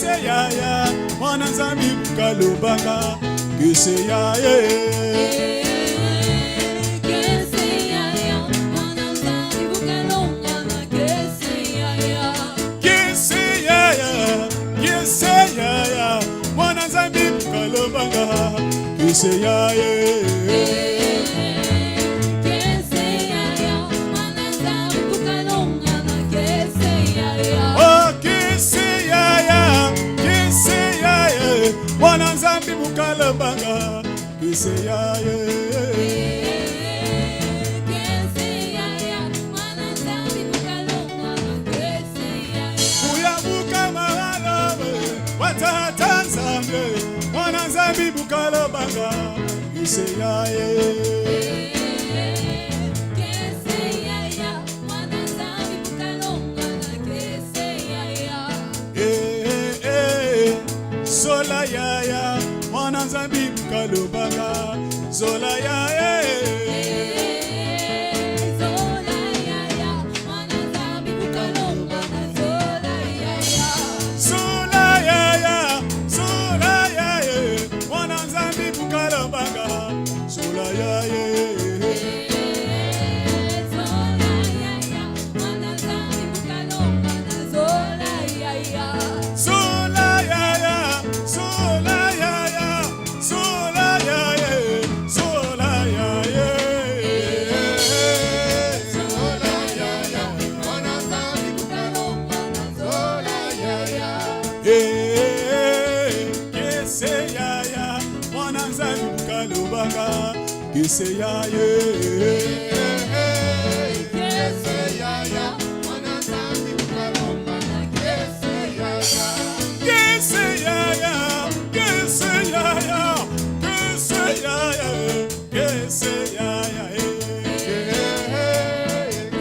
Yaya, Mwananzambi Bukalobanga, Kese Yaya. Kese Yaya, Mwananzambi Bukalobanga, Kese Yaya. Kese Yaya, Kese Yaya, Mwananzambi Bukalobanga, Kese Yaya. Mwananzambi Bukalobanga, Kese Yaya. Kese Yaya, Mwananzambi Bukalobanga, Kese Yaya. Uyabuka mahalabe, watata Nzambe, Mwananzambi Bukalobanga, Kese Yaya. Kese Yaya, Mwananzambi Bukalobanga, Kese Yaya. Zola Yaya, Mwananzambi Bukalobanga, Zola Yaya. Zola Yaya, Mwananzambi Bukalobanga, Zola Yaya. Zola Yaya, Zola Yaya, Mwananzambi Bukalobanga, Zola Yaya. Kese Yaya, Mwananzambi Bukalobanga, Kese Yaya. Kese Yaya, Mwananzambi Bukalobanga, Kese Yaya. Kese Yaya, Kese Yaya, Kese Yaya, Kese Yaya.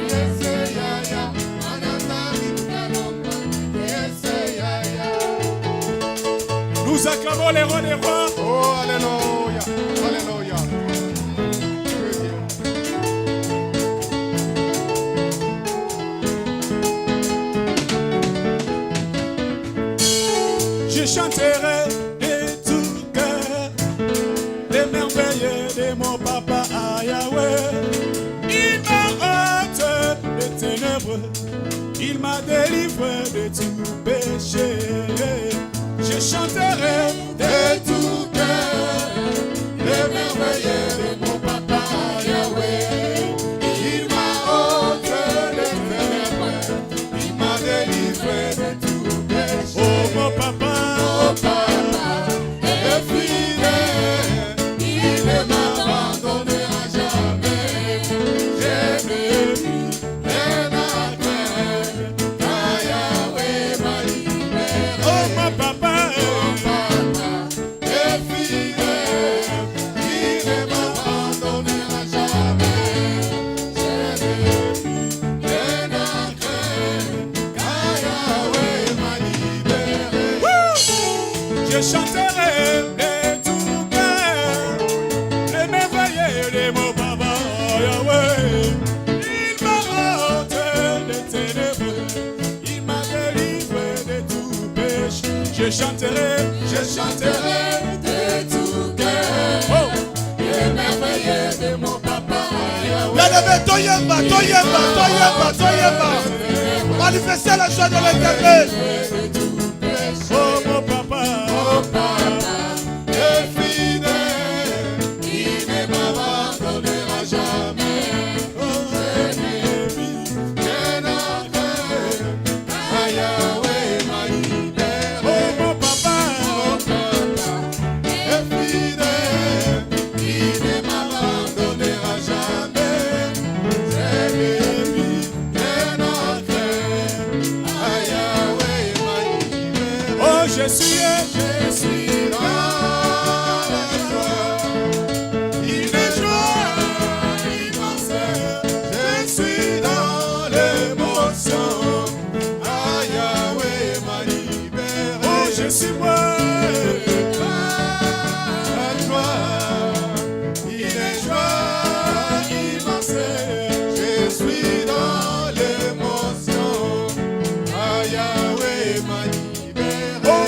Kese Yaya, Mwananzambi Bukalobanga, Kese Yaya. Nous acclamons les rois des rois. Oh, alléluia, alléluia. Je chanterai de tout cœur les merveilles de mon papa Yahweh. Il m'a ôté les ténèbres, il m'a délivré de tout péché. Je chanterai de tout cœur les merveilles de mon papa Yahweh. Il m'a ôté les ténèbres, il m'a délivré de tout péché. Oh mon papa, est fidèle, il ne m'abandonnera jamais. J'ai vécu rien à craindre, car Yahweh m'a libéré. Oh mon papa, est fidèle, il ne m'abandonnera jamais. J'ai vécu rien à craindre, car Yahweh m'a libéré. Je chanterai de tout cœur les merveilles de mon papa Yahweh. Il m'a ôté les ténèbres, il m'a délivré de tout péché. Je chanterai de tout cœur les merveilles de mon papa Yahweh. Bien-aimé, toyemba. Manifestez la joie de l'Éternel. Oh mon papa, est fidèle, il ne m'abandonnera jamais. J'ai vécu rien à craindre, car Yahweh m'a libéré. oh mon papa, Est fidèle, il ne m'abandonnera jamais. J'ai vécu rien à craindre, car Yahweh m'a libéré. oh je suis Dans la joie, il est joie immense. Je suis dans l'émotion. Ah, Yahweh m'a libéré. oh je suis moi. La joie, il est joie immense. Je suis dans l'émotion. Ah, Yahweh m'a libéré. Oh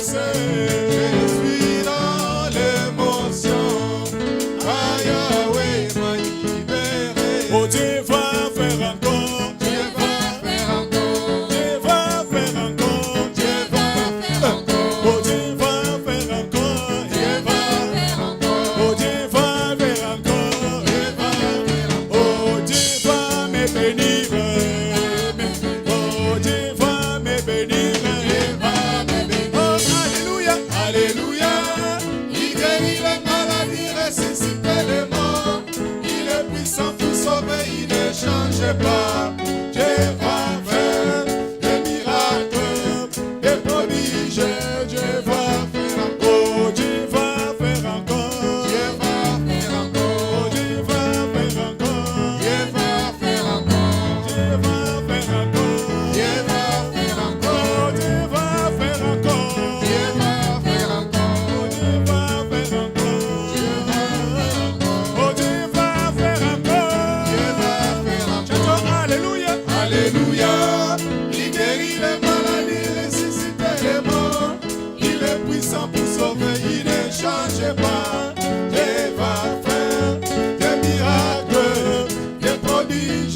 Je suis dans l'émotion. Ah Yahweh m'a libéré. Oh, Dieu va faire encore. Dieu va faire encore. Dieu va faire encore. Dieu va faire encore. Oh, Dieu va faire encore. Dieu va faire encore. Oh, Dieu va faire encore. Dieu va faire encore. Oh, Dieu va me bénir. Oh, Dieu va me bénir. Oh, alléluia. Alléluia. Il guérit les maladies, ressuscite les morts. Il est puissant pour sauver, il ne change pas. Dieu va faire des miracles, des prodiges. Dieu va faire encore. Oh, Dieu va faire encore. Dieu va faire encore. Oh, Dieu va faire encore. Dieu va faire encore. Dieu va faire encore. Dieu va faire encore. Oh, Dieu va faire encore. Dieu va faire encore. Oh, Dieu va faire encore. Oh, Dieu va faire encore. Dieu va faire encore. Chantons alléluia. Alléluia. Il guérit les maladies, ressuscite les morts. Il est puissant pour sauver, il ne change pas. Dieu va faire des miracles, des prodiges.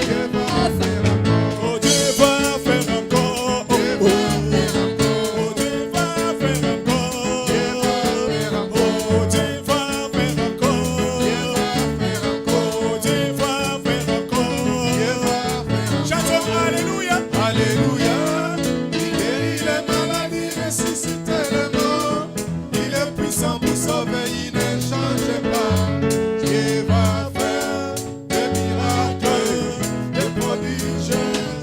Dieu va faire encore. Oh, Dieu va faire encore. Oh, Dieu oh. va faire encore. Oh, Dieu va faire encore. Dieu va faire encore. Oh, Dieu va faire encore. Dieu va faire encore. Oh, Dieu va faire encore. Dieu va faire encore. Chantons alléluia. Alléluia. Il guérit les maladies, ressuscite les morts. Il est puissant pour sauver, il ne change pas. Dieu va faire des miracles, des prodiges.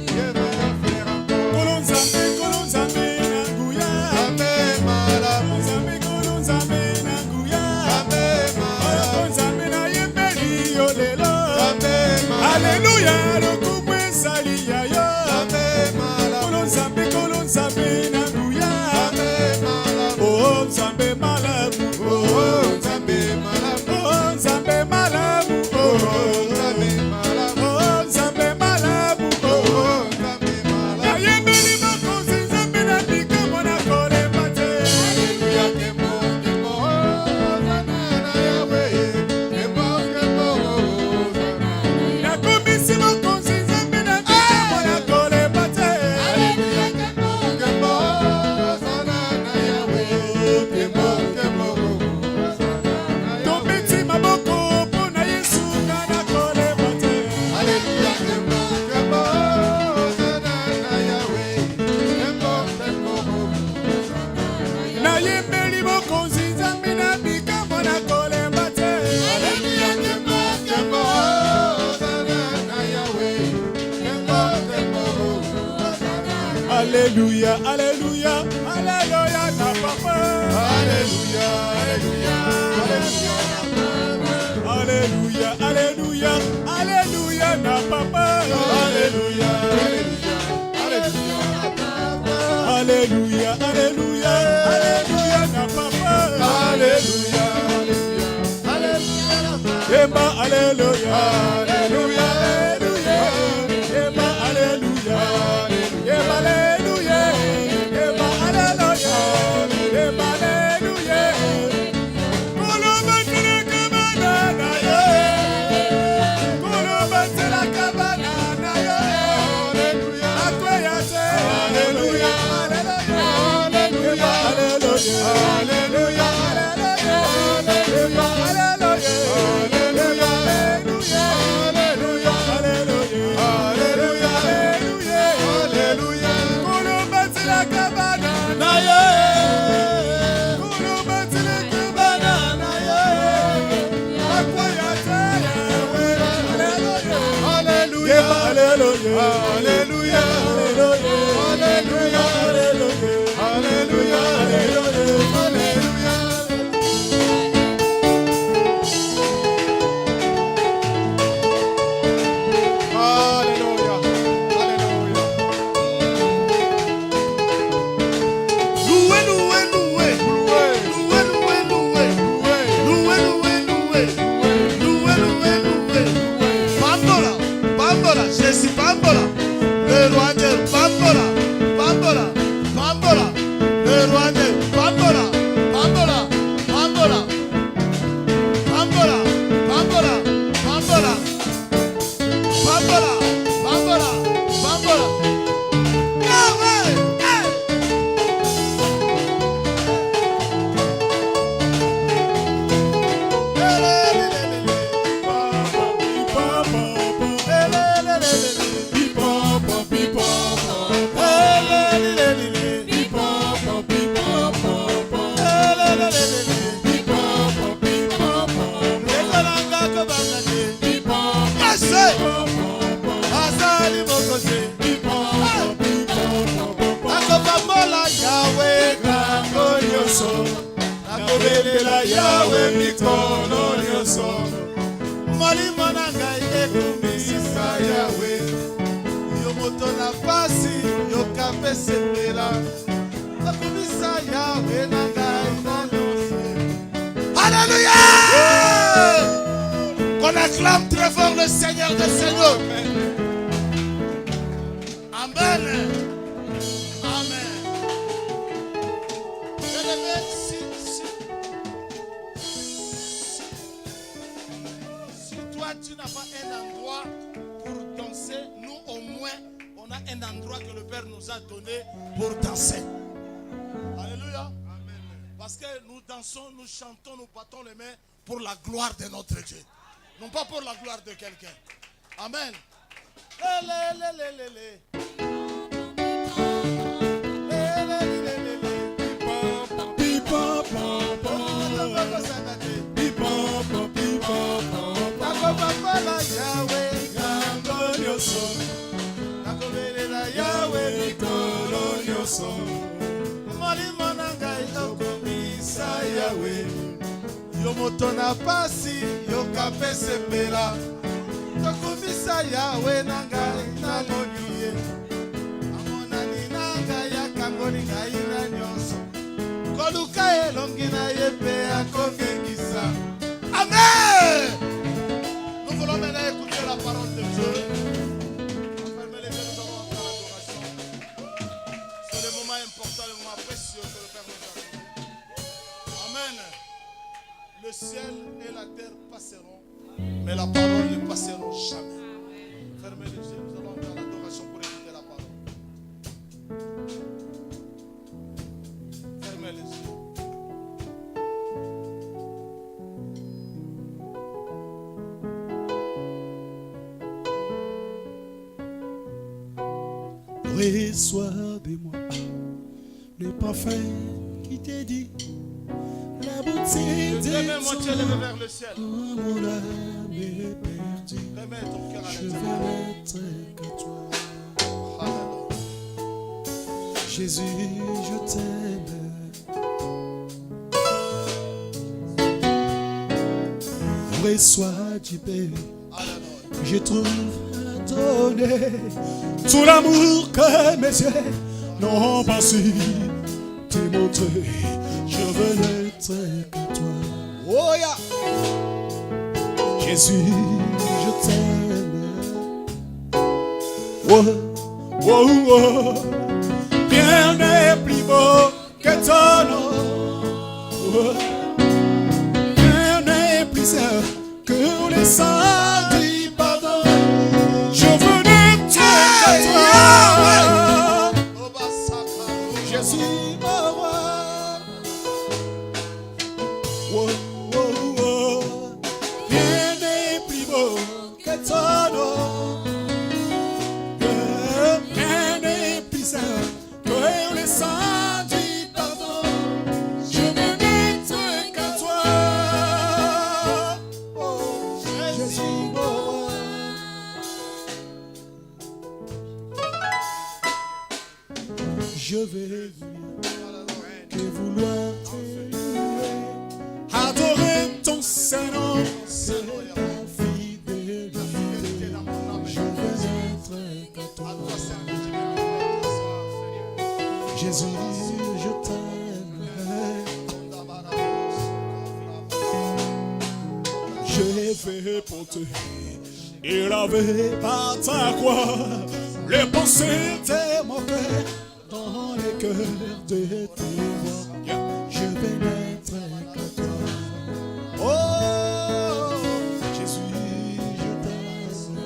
Dieu va faire encore. Kolonzambe, kolonzambe na nguya. Amen, malade. Kolonzambe, kolonzambe na nguya. Amen, malade. Kolonzambe na yembeli yo lelo. Amen, malade. Alléluia, lokumwe sali ya yo. Amen, malade. Kolonzambe, kolonzambe na nguya. Amen, malade. Oh, Nzambe malamu. Oh, Nzambe malade. Oh, Nzambe malamu. Oh, Oh, Nzambe malade. oh, Nzambe malamu. Oh, Oh, Nzambe malade. nayembeli makonzi Nzambe na bikamwa na kolemba te. Alléluia, Kemo, Kemo, Hosanna na Yahweh. Kemo, Kemo, Hosanna. Nakomisi makonzi Nzambe na bikamwa na kolemba te. Alléluia, Kemo, Kemo, Hosanna na Yahweh. Kemo, Kemo, Hosanna na Yahweh. Tobeti maboko mpo na Yesu nga na kolemba te. Alléluia, Kemo, Kemo, Hosanna na Yahweh. Kemo, Kemo, Hosanna na Yahweh. Nayembeli mokonzi Nzambe na bikamwa na kolemba te. Alléluia, Kemo, Kemo, Hosanna na Yahweh. Kemo, Kemo, Hosanna na Yahweh. Alléluia, alléluia, alléluia na papa. Alléluia, Alléluia, Alléluia. Alléluia, alléluia, alléluia na papa. Alléluia, Alléluia, Alléluia. Alléluia, alléluia, alléluia na papa. Alléluia, Alléluia, Alléluia. Yemba alléluia, Alléluia, alléluia. Yemba alléluia, yemba alléluia, yemba alléluia, yemba nyonso nakobelela yawe mikolo nyonso molimo na ngai ekumisa yawe yo moto na pasi yoka mpe sepela nakumisa yawe na ngai na nyonso. Alléluia! Qu'on acclame très fort le Seigneur des Seigneurs. Amen. Amen. Bien-aimé, si toi tu n'as pas un endroit pour danser, nous au moins on a un endroit que le Père nous a donné pour danser. Alléluia. Parce que nous dansons, nous chantons, nous battons les mains pour la gloire de notre Dieu. Non pas pour la gloire de quelqu'un. Amen. Yo moto na pasi yoka mpe sepela tokumisa yawe na ngai namoni ye amonani na ngai akangoli ngai na nyonso koluka elongi na ye mpe akongengisa. Amen. Nous voulons maintenant écouter la parole de Dieu. Fermez les yeux, nous allons entrer à l'adoration. C'est le moment important, le moment précieux que le Père nous a donné. Amen. Le ciel et la terre passeront, mais la parole ne passera jamais. Fermez les yeux, nous allons entrer à l'adoration pour écouter la parole. Fermez les yeux. Reçois de moi le parfum qui t'est dit. La beauté de Lève moitié levé vers le ciel. mon âme est perdue. Remets ton cœur à Je l'intérieur. veux n'être que toi. Alléluia. Jésus, je t'aime. Reçois du Père. Alléluia. Je trouve à donner tout l'amour que mes yeux n'ont pas su te montrer. Je veux n'être que toi. Oh yeah. Jésus, je t'aime. Oh, oh, oh. Rien n'est plus beau que ton nom. Oh. Rien n'est plus sain que les sangs du pardon. Je veux n'être que toi. Jésus, mon roi. Oh, oh, oh. Rien n'est plus beau que ton nom. Rien n'est plus sain que les sangs du pardon. Je veux n'être que toi. Oh, Jésus, mon roi. Je vais que vouloir te louer, adorer ton Saint-Nom, c'est la fidélité. Je veux être que toi. Jésus, je t'aime. Je vais porter et laver par ta croix les pensées de mon cœur dans les cœurs de tes voix. Je vais n'être que toi. Oh, Jésus, je t'aime.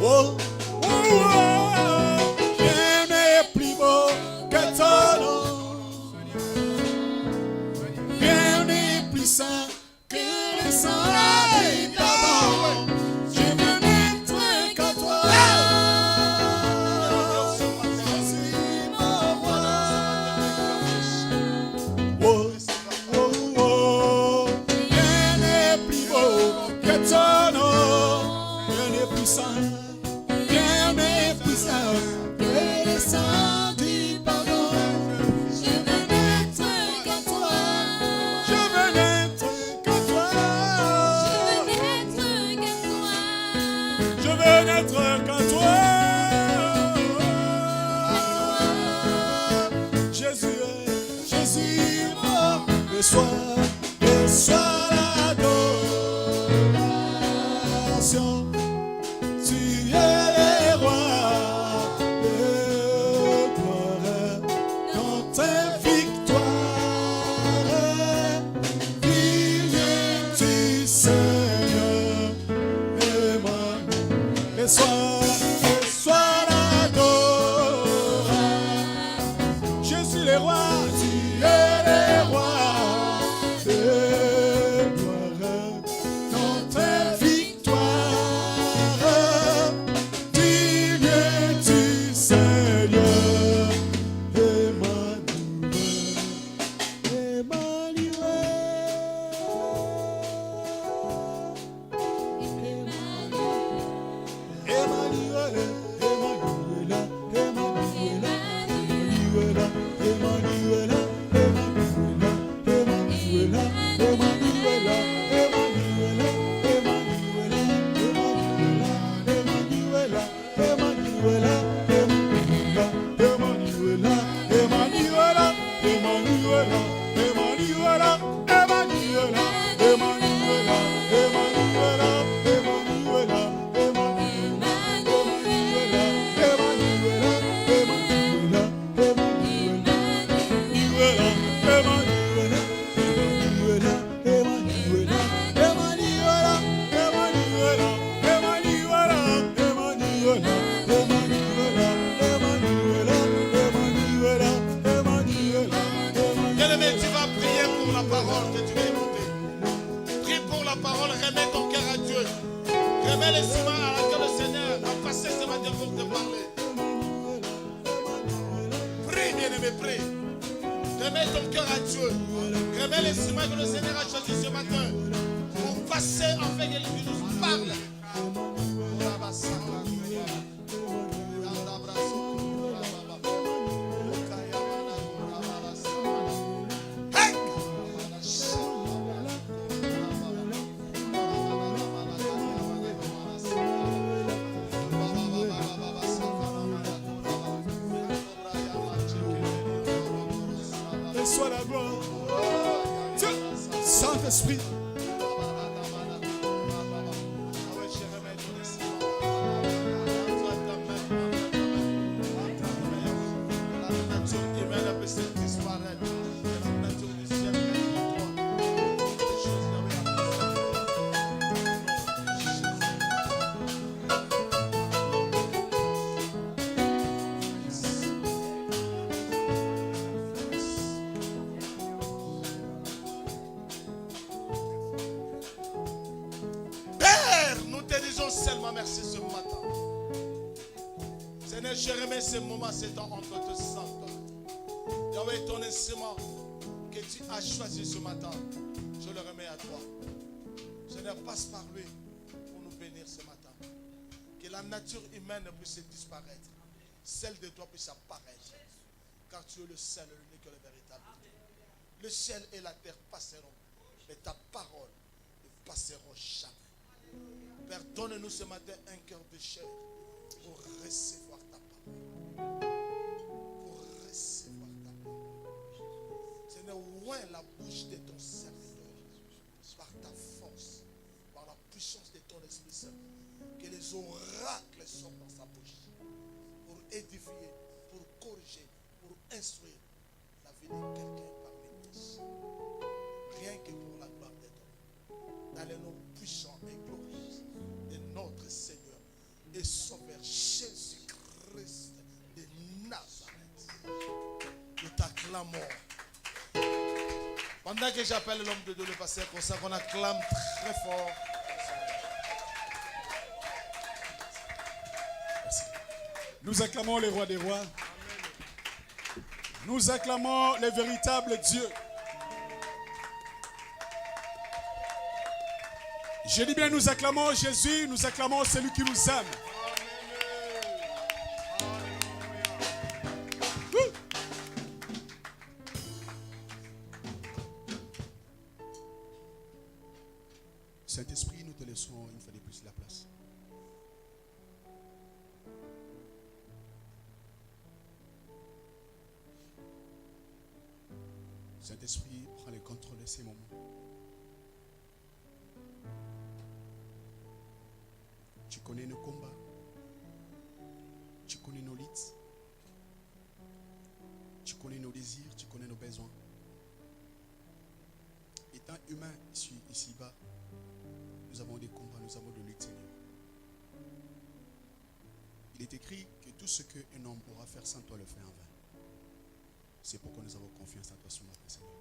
Oh, oh, oh. Rien n'est plus beau que ton nom. Rien n'est plus saint que le sang du pardon. Je veux n'être que toi. Jésus, mon roi. reçois l'adoration. Tu es le roi de gloire. Dans tes victoires, digne-tu Seigneur. Et moi, reçois l'adoration. Jésus le roi, tu es le roi de gloire. Dans tes victoires, digne-tu Seigneur. Bien-aimé, tu vas prier pour la parole que tu vas écouter. Prie pour la parole, remets ton cœur à Dieu. Remets les mains à laquelle le Seigneur a passé ce matin pour te parler. Prie, bien-aimé, prie. Remets ton cœur à Dieu. Remets les mains que le Seigneur a choisi ce matin pour passer afin qu'il nous parle. Reçois la gloire. Dieu, Saint-Esprit. Seulement merci ce matin. Seigneur, je remets ce moment, ce temps entre tes sangs. Yahweh, ton instrument que tu as choisi ce matin, je le remets à toi. Seigneur, passe par lui pour nous bénir ce matin. Que la nature humaine puisse disparaître. Celle de toi puisse apparaître. Car tu es le seul, l'unique et le véritable. Le ciel et la terre passeront, mais ta parole ne passeront jamais. Père, donne-nous ce matin un cœur de chair pour recevoir ta parole. Pour recevoir ta parole. Seigneur, ouvre la bouche de ton serviteur par ta force, par la puissance de ton Esprit Saint. Que les oracles sortent dans sa bouche pour édifier, pour corriger, pour instruire la vie de quelqu'un parmi tous. Rien que pour la gloire de Dieu. Dans le nom puissant et glorieux de notre Seigneur et Sauveur Jésus-Christ de Nazareth. Nous t'acclamons. Pendant que j'appelle l'homme de Dieu, le pasteur, comme ça qu'on acclame très fort. Merci. Nous acclamons le roi des rois. Nous acclamons le véritable Dieu. Je dis bien, nous acclamons Jésus, nous acclamons celui qui nous aime. Saint-Esprit, nous te laissons une fois de plus la place. Saint-Esprit, prends le contrôle de ces moments. Tu connais nos combats. Tu connais nos luttes. Tu connais nos désirs, tu connais nos besoins. Étant humain ici-bas, nous avons des combats, nous avons des luttes, Seigneur. Il est écrit que tout ce qu'un homme pourra faire sans toi le fait en vain. C'est pourquoi nous avons confiance en toi ce matin, Seigneur.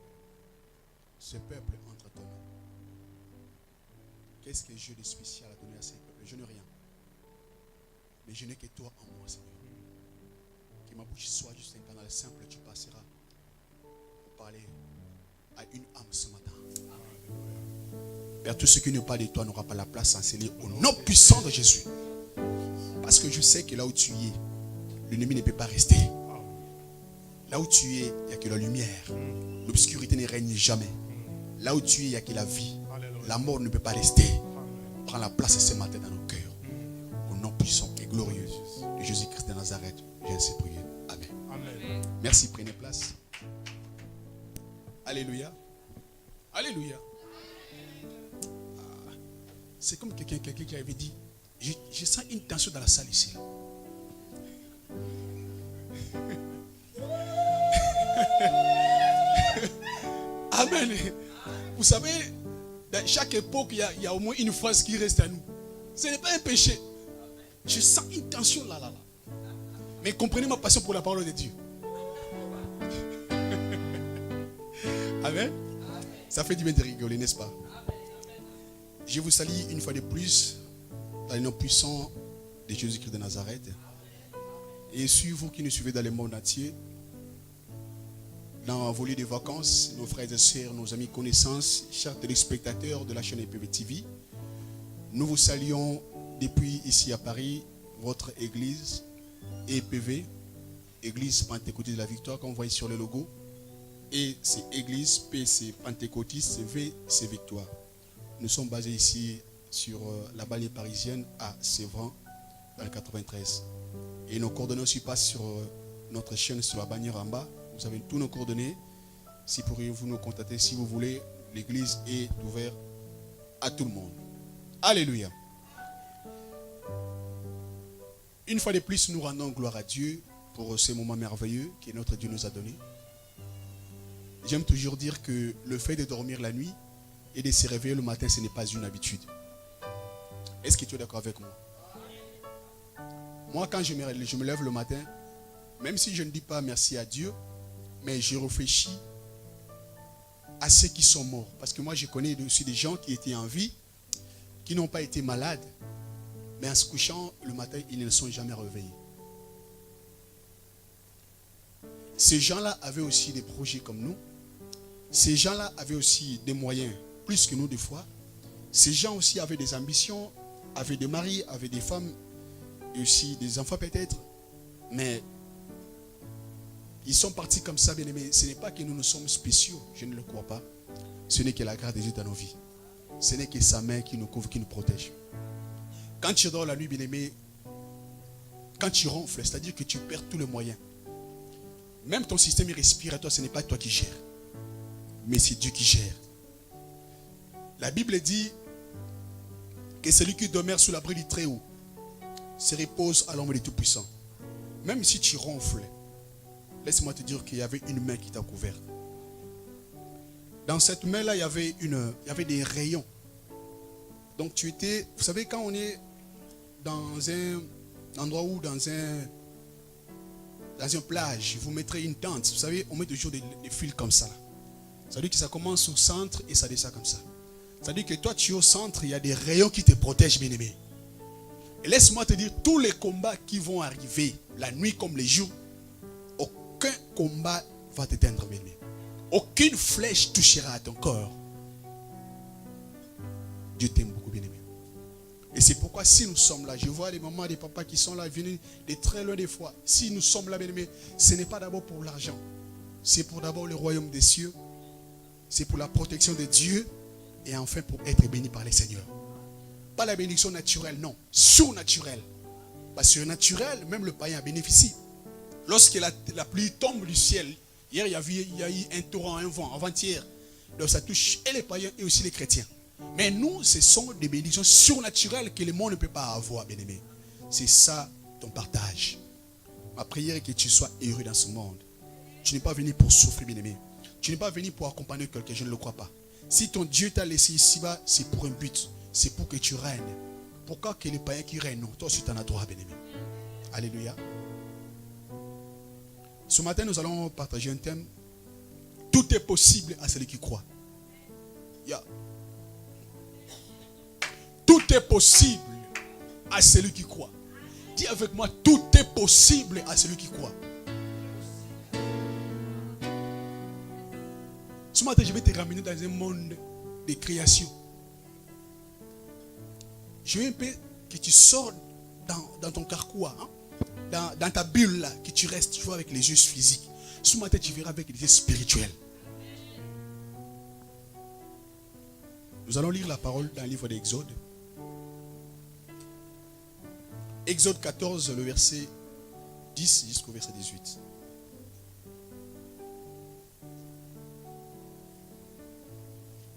Ce peuple entre tes mains. Qu'est-ce que Dieu de spécial a donné à ces peuples? Je n'ai rien. Mais je n'ai que toi en moi, Seigneur. Que ma bouche soit juste un canal simple, tu passeras pour parler à une âme ce matin. Père, tout ce qui n'est pas de toi n'aura pas la place à enseigner au nom puissant de Jésus. Parce que je sais que là où tu es, l'ennemi ne peut pas rester. Là où tu es, il n'y a que la lumière. L'obscurité ne règne jamais. Là où tu es, il n'y a que la vie. La mort ne peut pas rester. Prends la place ce matin dans nos cœurs. Au nom puissant et glorieux de Jésus-Christ de Nazareth, j'ai ainsi prié. Amen. Amen. Merci, prenez place. Alléluia. Alléluia. Ah, c'est comme quelqu'un qui avait dit, je sens une tension dans la salle ici. Là. Amen. Vous savez, dans chaque époque, il y a au moins une phrase qui reste à nous. Ce n'est pas un péché. Je sens une tension là. Mais comprenez ma passion pour la parole de Dieu. Amen. Ça fait du bien de rigoler, n'est-ce pas? Je vous salue une fois de plus dans le nom puissant de Jésus-Christ de Nazareth. Et sur vous qui nous suivez dans le monde entier, dans vos lieux de vacances, nos frères et sœurs, nos amis connaissances, chers téléspectateurs de la chaîne EPV TV, nous vous saluons depuis ici à Paris, votre église EPV, Église Pentecôtiste de la Victoire, comme vous voyez sur le logo. Et c'est Église, P c'est Pentecôtiste, V c'est Victoire. Nous sommes basés ici sur la banlieue parisienne à Sévran, dans le 93. Et nos coordonnées aussi passent sur notre chaîne, sur la bannière en bas. Vous avez tous nos coordonnées. Si pourriez-vous nous contacter si vous voulez, l'église est ouverte à tout le monde. Alléluia. Une fois de plus, nous rendons gloire à Dieu pour ce moment merveilleux que notre Dieu nous a donné. J'aime toujours dire que le fait de dormir la nuit et de se réveiller le matin, ce n'est pas une habitude. Est-ce que tu es d'accord avec moi? Moi, quand je me lève le matin, même si je ne dis pas merci à Dieu, mais je réfléchis à ceux qui sont morts. Parce que moi, je connais aussi des gens qui étaient en vie, qui n'ont pas été malades, mais en se couchant le matin, ils ne sont jamais réveillés. Ces gens-là avaient aussi des projets comme nous. Ces gens-là avaient aussi des moyens, plus que nous des fois. Ces gens aussi avaient des ambitions, avaient des maris, avaient des femmes, et aussi des enfants peut-être. Mais ils sont partis comme ça, bien aimés. Ce n'est pas que nous sommes spéciaux, je ne le crois pas. Ce n'est que la grâce de Dieu dans nos vies. Ce n'est que sa main qui nous couvre, qui nous protège. Quand tu dors la nuit, bien aimé, quand tu ronfles, c'est-à-dire que tu perds tous les moyens. Même ton système respiratoire, ce n'est pas toi qui gères, mais c'est Dieu qui gère. La Bible dit que celui qui demeure sous l'abri du Très-Haut se repose à l'ombre du Tout-Puissant. Même si tu ronfles, laisse-moi te dire qu'il y avait une main qui t'a couvert. Dans cette main-là, il y avait des rayons. Donc tu étais, vous savez, quand on est dans un endroit où, dans une plage, vous mettrez une tente. Vous savez, on met toujours des fils comme ça. Ça veut dire que ça commence au centre et ça descend comme ça. Ça veut dire que toi, tu es au centre, il y a des rayons qui te protègent, bien aimé. Et laisse-moi te dire, tous les combats qui vont arriver, la nuit comme les jours, aucun combat va t'éteindre, bien aimé. Aucune flèche touchera à ton corps. Dieu t'aime beaucoup, bien aimé. Et c'est pourquoi si nous sommes là, je vois des mamans, des papas qui sont là, venus de très loin des fois. Si nous sommes là, bien aimé, ce n'est pas d'abord pour l'argent. C'est pour d'abord le royaume des cieux. C'est pour la protection de Dieu. Et enfin pour être béni par les Seigneurs. Pas la bénédiction naturelle, non. Surnaturelle. Parce que naturel, même le païen bénéficie. Lorsque la pluie tombe du ciel, Hier, il y a eu un torrent, un vent, avant-hier. Donc ça touche et les païens et aussi les chrétiens. Mais nous, ce sont des bénédictions surnaturelles que le monde ne peut pas avoir, bien-aimé. C'est ça ton partage. Ma prière est que tu sois heureux dans ce monde. Tu n'es pas venu pour souffrir, bien-aimé. Tu n'es pas venu pour accompagner quelqu'un, je ne le crois pas. Si ton Dieu t'a laissé ici-bas, c'est pour un but. C'est pour que tu règnes. Pourquoi que les païens qui règnent? Non, toi aussi tu en as droit, bien-aimé. Alléluia. Ce matin, nous allons partager un thème. Tout est possible à celui qui croit. Yeah. Tout est possible à celui qui croit. Dis avec moi, tout est possible à celui qui croit. Ce matin, je vais te ramener dans un monde de création. Je veux un peu que tu sors dans ton carquois, hein? dans ta bulle là, que tu restes toujours avec les yeux physiques. Ce matin, tu verras avec les yeux spirituels. Nous allons lire la parole dans le livre d'Exode. Exode 14, le verset 10 jusqu'au verset 18.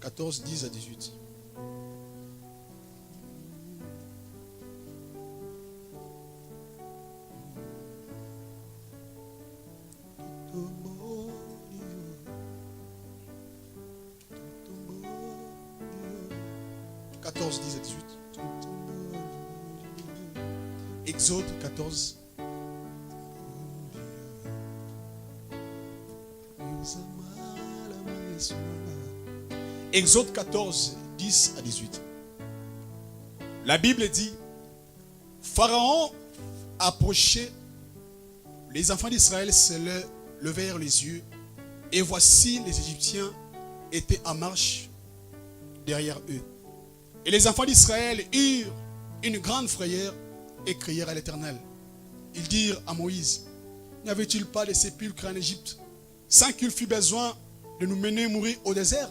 « 14, 10 à 18. Exode 14. Exode 14, 10 à 18. La Bible dit, Pharaon approchait, les enfants d'Israël se levèrent les yeux, et voici les Égyptiens étaient en marche derrière eux. Et les enfants d'Israël eurent une grande frayeur et crièrent à l'Éternel. Ils dirent à Moïse, n'y avait-il pas de sépulcre en Égypte, sans qu'il fût besoin de nous mener mourir au désert?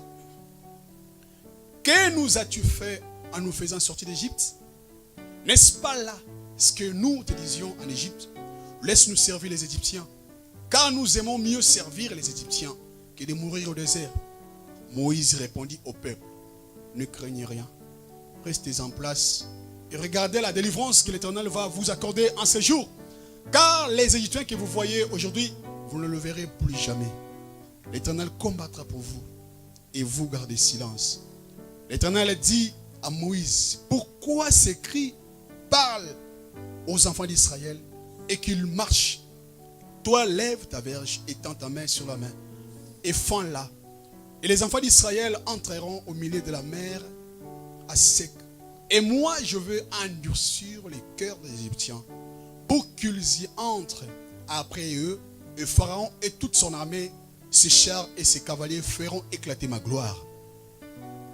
Que nous as-tu fait en nous faisant sortir d'Égypte? N'est-ce pas là ce que nous te disions en Égypte? Laisse-nous servir les Égyptiens, car nous aimons mieux servir les Égyptiens que de mourir au désert. Moïse répondit au peuple, ne craignez rien, restez en place et regardez la délivrance que l'Éternel va vous accorder en ce jour. Car les Égyptiens que vous voyez aujourd'hui, vous ne le verrez plus jamais. L'Éternel combattra pour vous et vous gardez silence. L'Éternel dit à Moïse, pourquoi ces cris parlent aux enfants d'Israël et qu'ils marchent? Toi, lève ta verge et tends ta main sur la main et fends-la. Et les enfants d'Israël entreront au milieu de la mer à sec. Et moi, je veux endurcir les cœurs des Égyptiens pour qu'ils y entrent après eux. Et Pharaon et toute son armée, ses chars et ses cavaliers feront éclater ma gloire.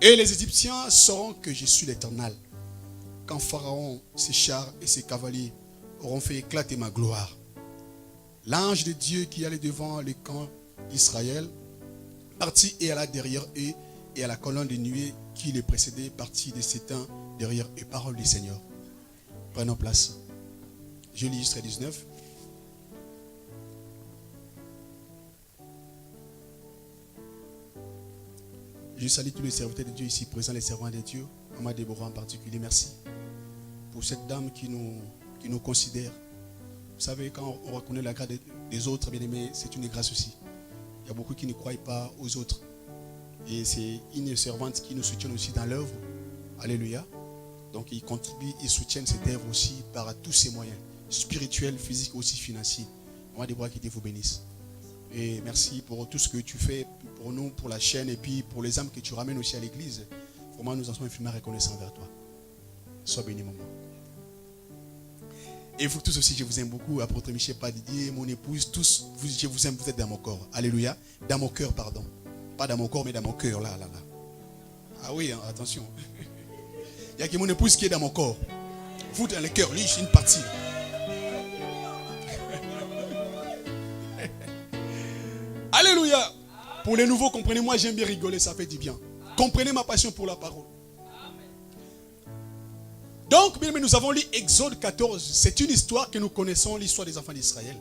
Et les Égyptiens sauront que je suis l'Éternel, quand Pharaon, ses chars et ses cavaliers auront fait éclater ma gloire. L'ange de Dieu qui allait devant le camp d'Israël partit et alla derrière eux, et à la colonne de nuée qui les précédait partit de s'éteindre derrière eux. Parole du Seigneur. Prenons place. Je lis jusqu'à 19. Je salue tous les serviteurs de Dieu ici présents, les servants de Dieu. Maman Déborah en particulier, merci pour cette dame qui nous considère. Vous savez, quand on reconnaît la grâce des autres, bien aimés, c'est une grâce aussi. Il y a beaucoup qui ne croient pas aux autres. Et c'est une servante qui nous soutient aussi dans l'œuvre. Alléluia. Donc ils contribuent, ils soutiennent cette œuvre aussi par tous ses moyens, spirituels, physiques, aussi financiers. Maman Déborah, qui Dieu vous bénisse. Et merci pour tout ce que tu fais pour nous, pour la chaîne et puis pour les âmes que tu ramènes aussi à l'église. Vraiment, nous en sommes infiniment reconnaissants vers toi. Sois béni, maman. Et vous tous aussi, je vous aime beaucoup. Apôtre Michel, pas Didier, mon épouse, tous, je vous aime, vous êtes dans mon corps. Alléluia. Dans mon cœur, pardon. Pas dans mon corps, mais dans mon cœur, là. Ah oui, hein, attention. Il n'y a que mon épouse qui est dans mon corps. Vous, dans le cœur, lui, c'est une partie. Alléluia. Pour les nouveaux, comprenez-moi, j'aime bien rigoler, ça fait du bien. Comprenez ma passion pour la parole. Donc, bien, nous avons lu Exode 14. C'est une histoire que nous connaissons, l'histoire des enfants d'Israël.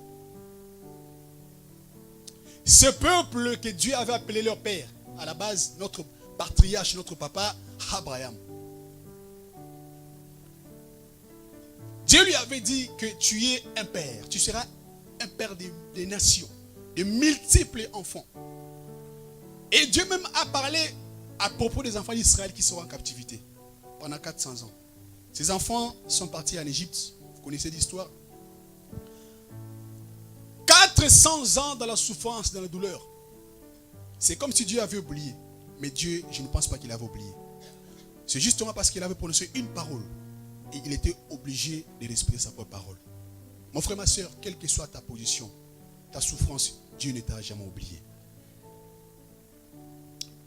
Ce peuple que Dieu avait appelé leur père, à la base, notre patriarche, notre papa, Abraham. Dieu lui avait dit que tu es un père. Tu seras un père des nations, de multiples enfants. Et Dieu même a parlé à propos des enfants d'Israël qui seront en captivité pendant 400 ans. Ces enfants sont partis en Égypte. Vous connaissez l'histoire. 400 ans dans la souffrance, dans la douleur. C'est comme si Dieu avait oublié. Mais Dieu, je ne pense pas qu'il avait oublié. C'est justement parce qu'il avait prononcé une parole. Et il était obligé de respecter sa propre parole. Mon frère, ma soeur, quelle que soit ta position, ta souffrance, Dieu ne t'a jamais oublié.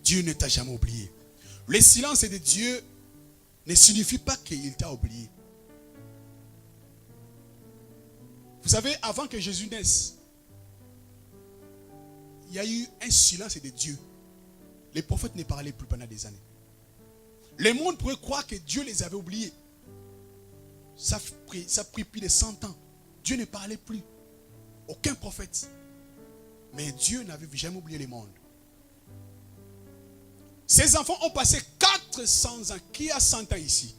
Dieu ne t'a jamais oublié. Le silence de Dieu ne signifie pas qu'il t'a oublié. Vous savez, avant que Jésus naisse, il y a eu un silence de Dieu. Les prophètes ne parlaient plus pendant des années. Le monde pourrait croire que Dieu les avait oubliés. Ça a pris plus de 100 ans. Dieu ne parlait plus. Aucun prophète. Mais Dieu n'avait jamais oublié le monde. Ces enfants ont passé 400 ans. Qui a 100 ans ici?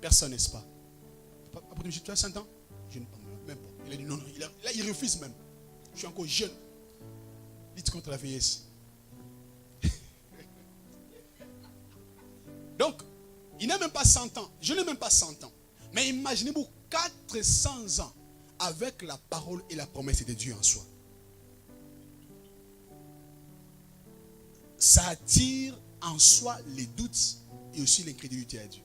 Personne, n'est-ce pas? Tu as 100 ans? Je ne parle même pas. Il a dit non, non. Là, il refuse même. Je suis encore jeune. Dites contre la vieillesse. Donc, il n'a même pas 100 ans. Je n'ai même pas 100 ans. Mais imaginez-vous 400 ans avec la parole et la promesse de Dieu en soi. Ça attire en soi les doutes et aussi l'incrédulité à Dieu.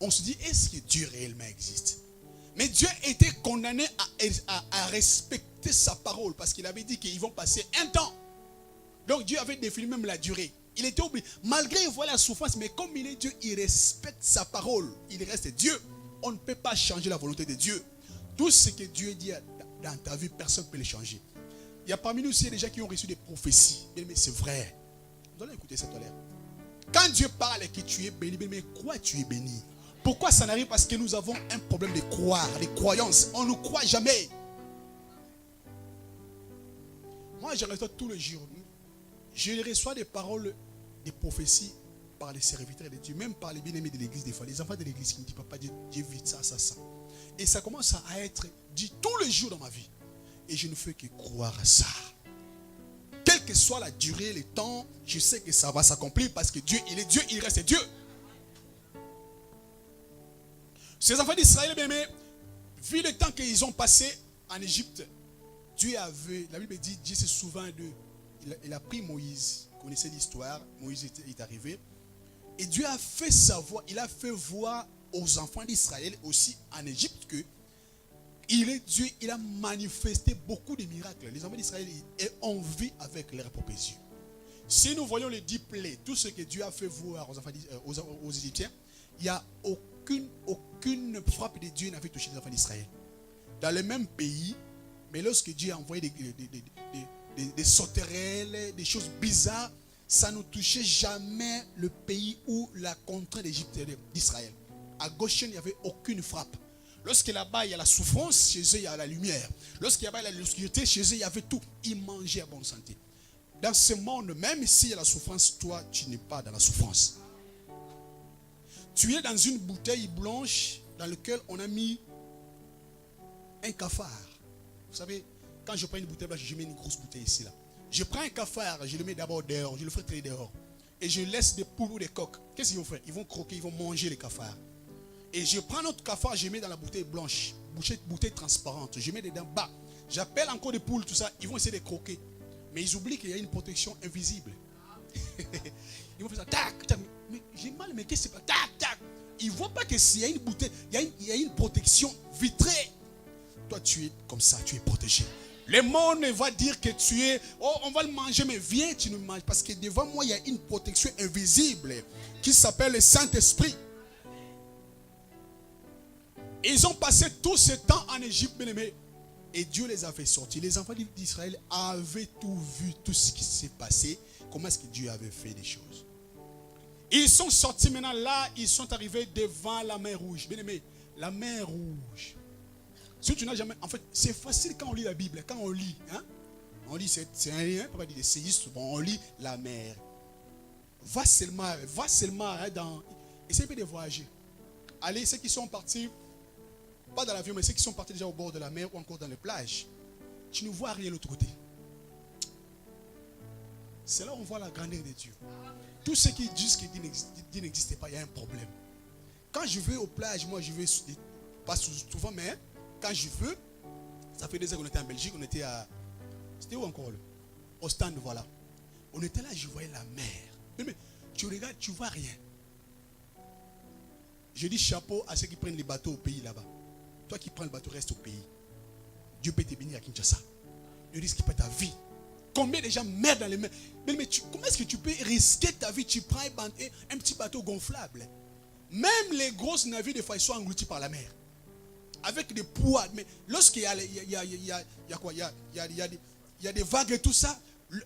On se dit, est-ce que Dieu réellement existe? Mais Dieu était condamné à respecter sa parole parce qu'il avait dit qu'ils vont passer un temps. Donc Dieu avait défini même la durée. Il était obligé, malgré voilà la souffrance, mais comme il est Dieu, il respecte sa parole. Il reste Dieu. On ne peut pas changer la volonté de Dieu. Tout ce que Dieu dit dans ta vie, personne ne peut le changer. Il y a parmi nous aussi des gens qui ont reçu des prophéties. Mais c'est vrai. Vous allez écouter cette colère. Quand Dieu parle et que tu es béni, mais quoi tu es béni? Pourquoi ça n'arrive? Parce que nous avons un problème de croire, de croyance. On ne croit jamais. Moi, je reçois tous les jours. Je reçois des paroles, des prophéties par les serviteurs de Dieu, même par les bien-aimés de l'église des fois. Les enfants de l'église qui me disent, papa, Dieu vit ça, ça, ça. Et ça commence à être dit tous les jours dans ma vie. Et je ne fais que croire à ça. Quelle que soit la durée, le temps, je sais que ça va s'accomplir parce que Dieu, il est Dieu, il reste Dieu. Ces enfants d'Israël, bien-aimés, vu le temps qu'ils ont passé en Égypte, Dieu avait, la Bible dit, Dieu se souvient d'eux. Il a pris Moïse, vous connaissez l'histoire, Moïse est arrivé. Et Dieu a fait savoir, il a fait voir aux enfants d'Israël aussi en Égypte que il est Dieu, il a manifesté beaucoup de miracles. Les enfants d'Israël ont vu avec leurs propres yeux. Si nous voyons les 10 plaies, tout ce que Dieu a fait voir aux Égyptiens, il n'y a aucune frappe de Dieu n'avait touché les enfants d'Israël. Dans le même pays, mais lorsque Dieu a envoyé des sauterelles, des choses bizarres, ça ne touchait jamais le pays où la contrée d'Égypte d'Israël. À Goshen, il n'y avait aucune frappe. Lorsque là-bas, il y a la souffrance, chez eux, il y a la lumière. Lorsqu'il y avait l'obscurité, chez eux, il y avait tout. Ils mangeaient à bonne santé. Dans ce monde, même s'il y a la souffrance, toi, tu n'es pas dans la souffrance. Tu es dans une bouteille blanche dans laquelle on a mis un cafard. Vous savez, quand je prends une bouteille blanche, je mets une grosse bouteille ici, là. Je prends un cafard, je le mets d'abord dehors, je le fais traiter dehors. Et je laisse des poules ou des coqs. Qu'est-ce qu'ils vont faire? Ils vont croquer, ils vont manger les cafards. Et je prends notre cafard, je mets dans la bouteille blanche, bouteille transparente, je mets dedans bas. J'appelle encore des poules, tout ça, ils vont essayer de croquer. Mais ils oublient qu'il y a une protection invisible. Ils vont faire ça, tac, tac. Mais j'ai mal, mais qu'est-ce que c'est pas? Tac, tac. Ils ne voient pas que s'il y a une bouteille, il y a une protection vitrée. Toi, tu es comme ça, tu es protégé. Le monde va dire que tu es, oh, on va le manger, mais viens, tu ne manges. Parce que devant moi, il y a une protection invisible qui s'appelle le Saint-Esprit. Ils ont passé tout ce temps en Égypte, bien aimé. Et Dieu les avait sortis. Les enfants d'Israël avaient tout vu, tout ce qui s'est passé. Comment est-ce que Dieu avait fait les choses? Ils sont sortis maintenant là, ils sont arrivés devant la mer Rouge. Bien aimé, la mer Rouge. Si tu n'as jamais... En fait, c'est facile quand on lit la Bible, quand on lit. Hein? On lit, c'est un lien, pas dire des séismes, bon, on lit la mer. Va seulement hein, dans... Essayez de voyager. Allez, ceux qui sont partis, pas dans l'avion, mais ceux qui sont partis déjà au bord de la mer ou encore dans les plages, tu ne vois rien de l'autre côté. C'est là où on voit la grandeur de Dieu. Tous ceux qui disent que Dieu n'existait pas, il y a un problème. Quand je vais aux plages, moi je vais, pas souvent, mais quand je veux, ça fait 2 ans qu'on était en Belgique, on était à... C'était où encore? Au stand, voilà. On était là, je voyais la mer. Mais tu regardes, tu vois rien. Je dis chapeau à ceux qui prennent les bateaux au pays là-bas. Toi qui prends le bateau, reste au pays. Dieu peut te bénir à Kinshasa. Ne risque pas ta vie. Combien de gens meurent dans les mers? Mais comment est-ce que tu peux risquer ta vie? Tu prends un petit bateau gonflable. Même les grosses navires, des fois, ils sont engloutis par la mer. Avec des poids. Mais lorsqu'il y a des vagues et tout ça,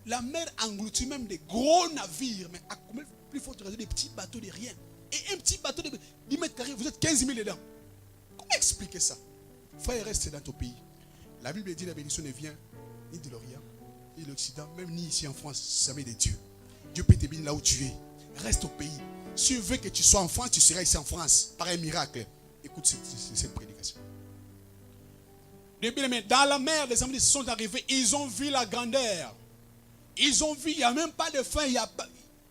la mer engloutit même des gros navires. Mais à combien plus faut te des petits bateaux de rien? Et un petit bateau de 10 mètres carrés, vous êtes 15 000 dedans. Comment expliquer ça? Frère, reste dans ton pays. La Bible dit la bénédiction ne vient ni de l'Orient, ni de l'Occident, même ni ici en France, ça vient de Dieu. Dieu peut te bénir là où tu es. Reste au pays. Si tu veux que tu sois en France, tu seras ici en France. Par un miracle. Écoute cette prédication. Dans la mer, les amis sont arrivés, ils ont vu la grandeur. Ils ont vu, il n'y a même pas de fin. Ils ont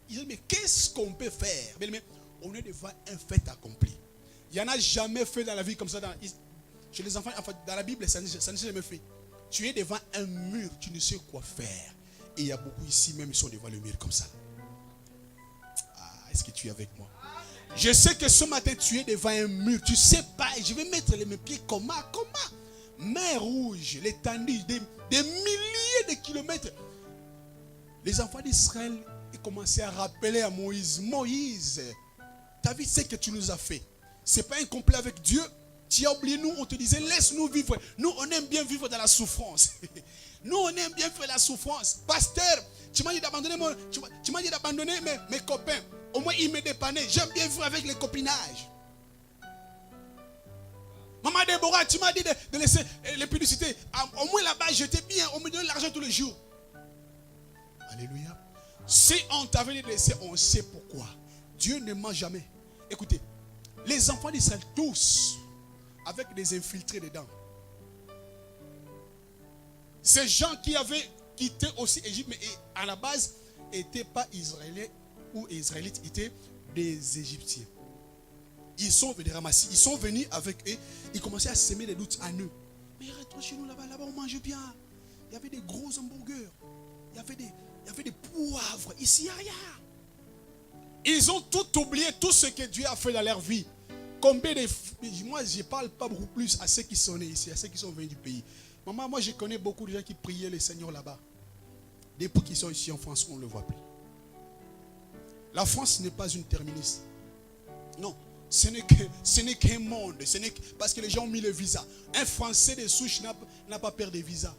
dit, mais qu'est-ce qu'on peut faire? On est devant un fait accompli. Il n'y en a jamais fait dans la vie comme ça. Chez les enfants, enfin, dans la Bible, ça ne s'est jamais fait. Tu es devant un mur, tu ne sais quoi faire. Et il y a beaucoup ici, même ils sont devant le mur comme ça. Ah, est-ce que tu es avec moi? Je sais que ce matin, tu es devant un mur. Tu ne sais pas, je vais mettre mes pieds comment? Mer Rouge, l'étendue, des milliers de kilomètres. Les enfants d'Israël, ils commençaient à rappeler à Moïse. Moïse, ta vie, c'est ce que tu nous as fait. Ce n'est pas un complet avec Dieu. Tu as oublié, nous, on te disait, laisse-nous vivre. Nous, on aime bien vivre dans la souffrance. Nous, on aime bien faire la souffrance. Pasteur, tu m'as dit d'abandonner mes copains. Au moins, ils me dépannaient. J'aime bien vivre avec les copinages. Maman Déborah, tu m'as dit de laisser les publicités. Au moins là-bas, j'étais bien. On me donnait l'argent tous les jours. Alléluia. Si on t'avait laissé, on sait pourquoi. Dieu ne ment jamais. Écoutez, les enfants d'Israël, tous, avec des infiltrés dedans. Ces gens qui avaient quitté aussi Égypte, mais à la base, n'étaient pas Israéliens ou Israélites, étaient des Égyptiens. Ils sont venus ramasser, ils sont venus avec eux, ils commençaient à semer des doutes en eux. Mais rentre chez nous là-bas, on mangeait bien. Il y avait des gros hamburgers, il y avait des poivres, ici il n'y a rien. Ils ont tout oublié, tout ce que Dieu a fait dans leur vie. Combien de... Moi, je ne parle pas beaucoup plus à ceux qui sont nés ici, à ceux qui sont venus du pays. Maman, moi, je connais beaucoup de gens qui priaient le Seigneur là-bas. Depuis qu'ils sont ici en France, on ne le voit plus. La France n'est pas une terminus. Non, ce n'est qu'un monde. Parce que les gens ont mis le visa. Un Français de souche n'a pas peur des visas.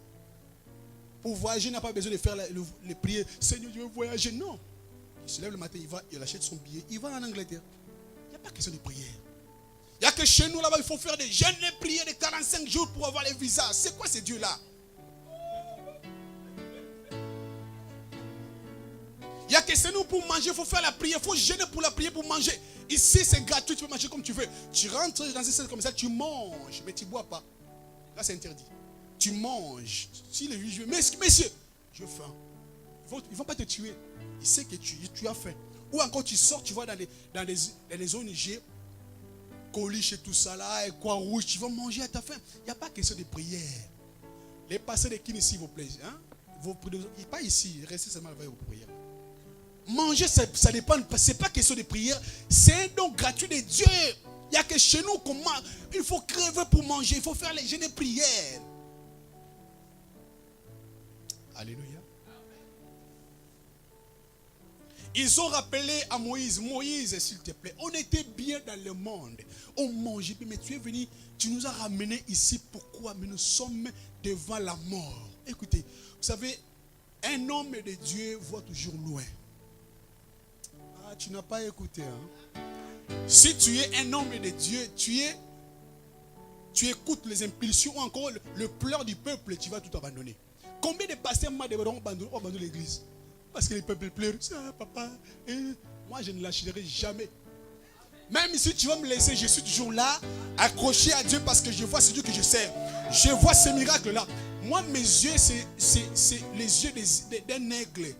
Pour voyager, il n'a pas besoin de faire les prières. Seigneur, je veux voyager. Non. Il se lève le matin, il achète son billet, il va en Angleterre. Il n'y a pas question de prière. Il n'y a que chez nous là-bas, il faut faire des jeûnes et prières de 45 jours pour avoir les visas. C'est quoi ces dieux-là? Il n'y a que chez nous pour manger, il faut faire la prière, il faut jeûner pour la prière, pour manger. Ici, c'est gratuit, tu peux manger comme tu veux. Tu rentres dans une salle comme ça, tu manges, mais tu ne bois pas. Là, c'est interdit. Tu manges. Si les juges, messieurs, j'ai faim. Ils ne vont pas te tuer. Ils savent que tu as faim. Ou encore tu sors, tu vas dans les ONG, Coliche et tout ça là, et quoi rouge, tu vas manger à ta faim. Il n'y a pas question de prière. Les pasteurs de qui s'il vous plaît, hein? Pas ici, restez seulement avec vos prières. Manger, ça dépend, ce n'est pas question de prière, c'est un don gratuit de Dieu. Il n'y a que chez nous qu'on mange. Il faut crever pour manger, il faut faire les jeûnes et prières. Alléluia. Ils ont rappelé à Moïse, Moïse, s'il te plaît, on était bien dans le monde. On mangeait, mais tu es venu, tu nous as ramenés ici. Pourquoi? Mais nous sommes devant la mort. Écoutez, vous savez, un homme de Dieu voit toujours loin. Ah, tu n'as pas écouté. Hein? Si tu es un homme de Dieu, tu écoutes les impulsions ou encore le pleur du peuple, tu vas tout abandonner. Combien de pasteurs m'ont abandonné l'église? Parce que les peuples pleurent. Ça, papa, moi je ne lâcherai jamais. Même si tu vas me laisser, je suis toujours là, accroché à Dieu parce que je vois ce Dieu que je sers. Je vois ces miracles-là. Moi, mes yeux, c'est les yeux d'un aigle.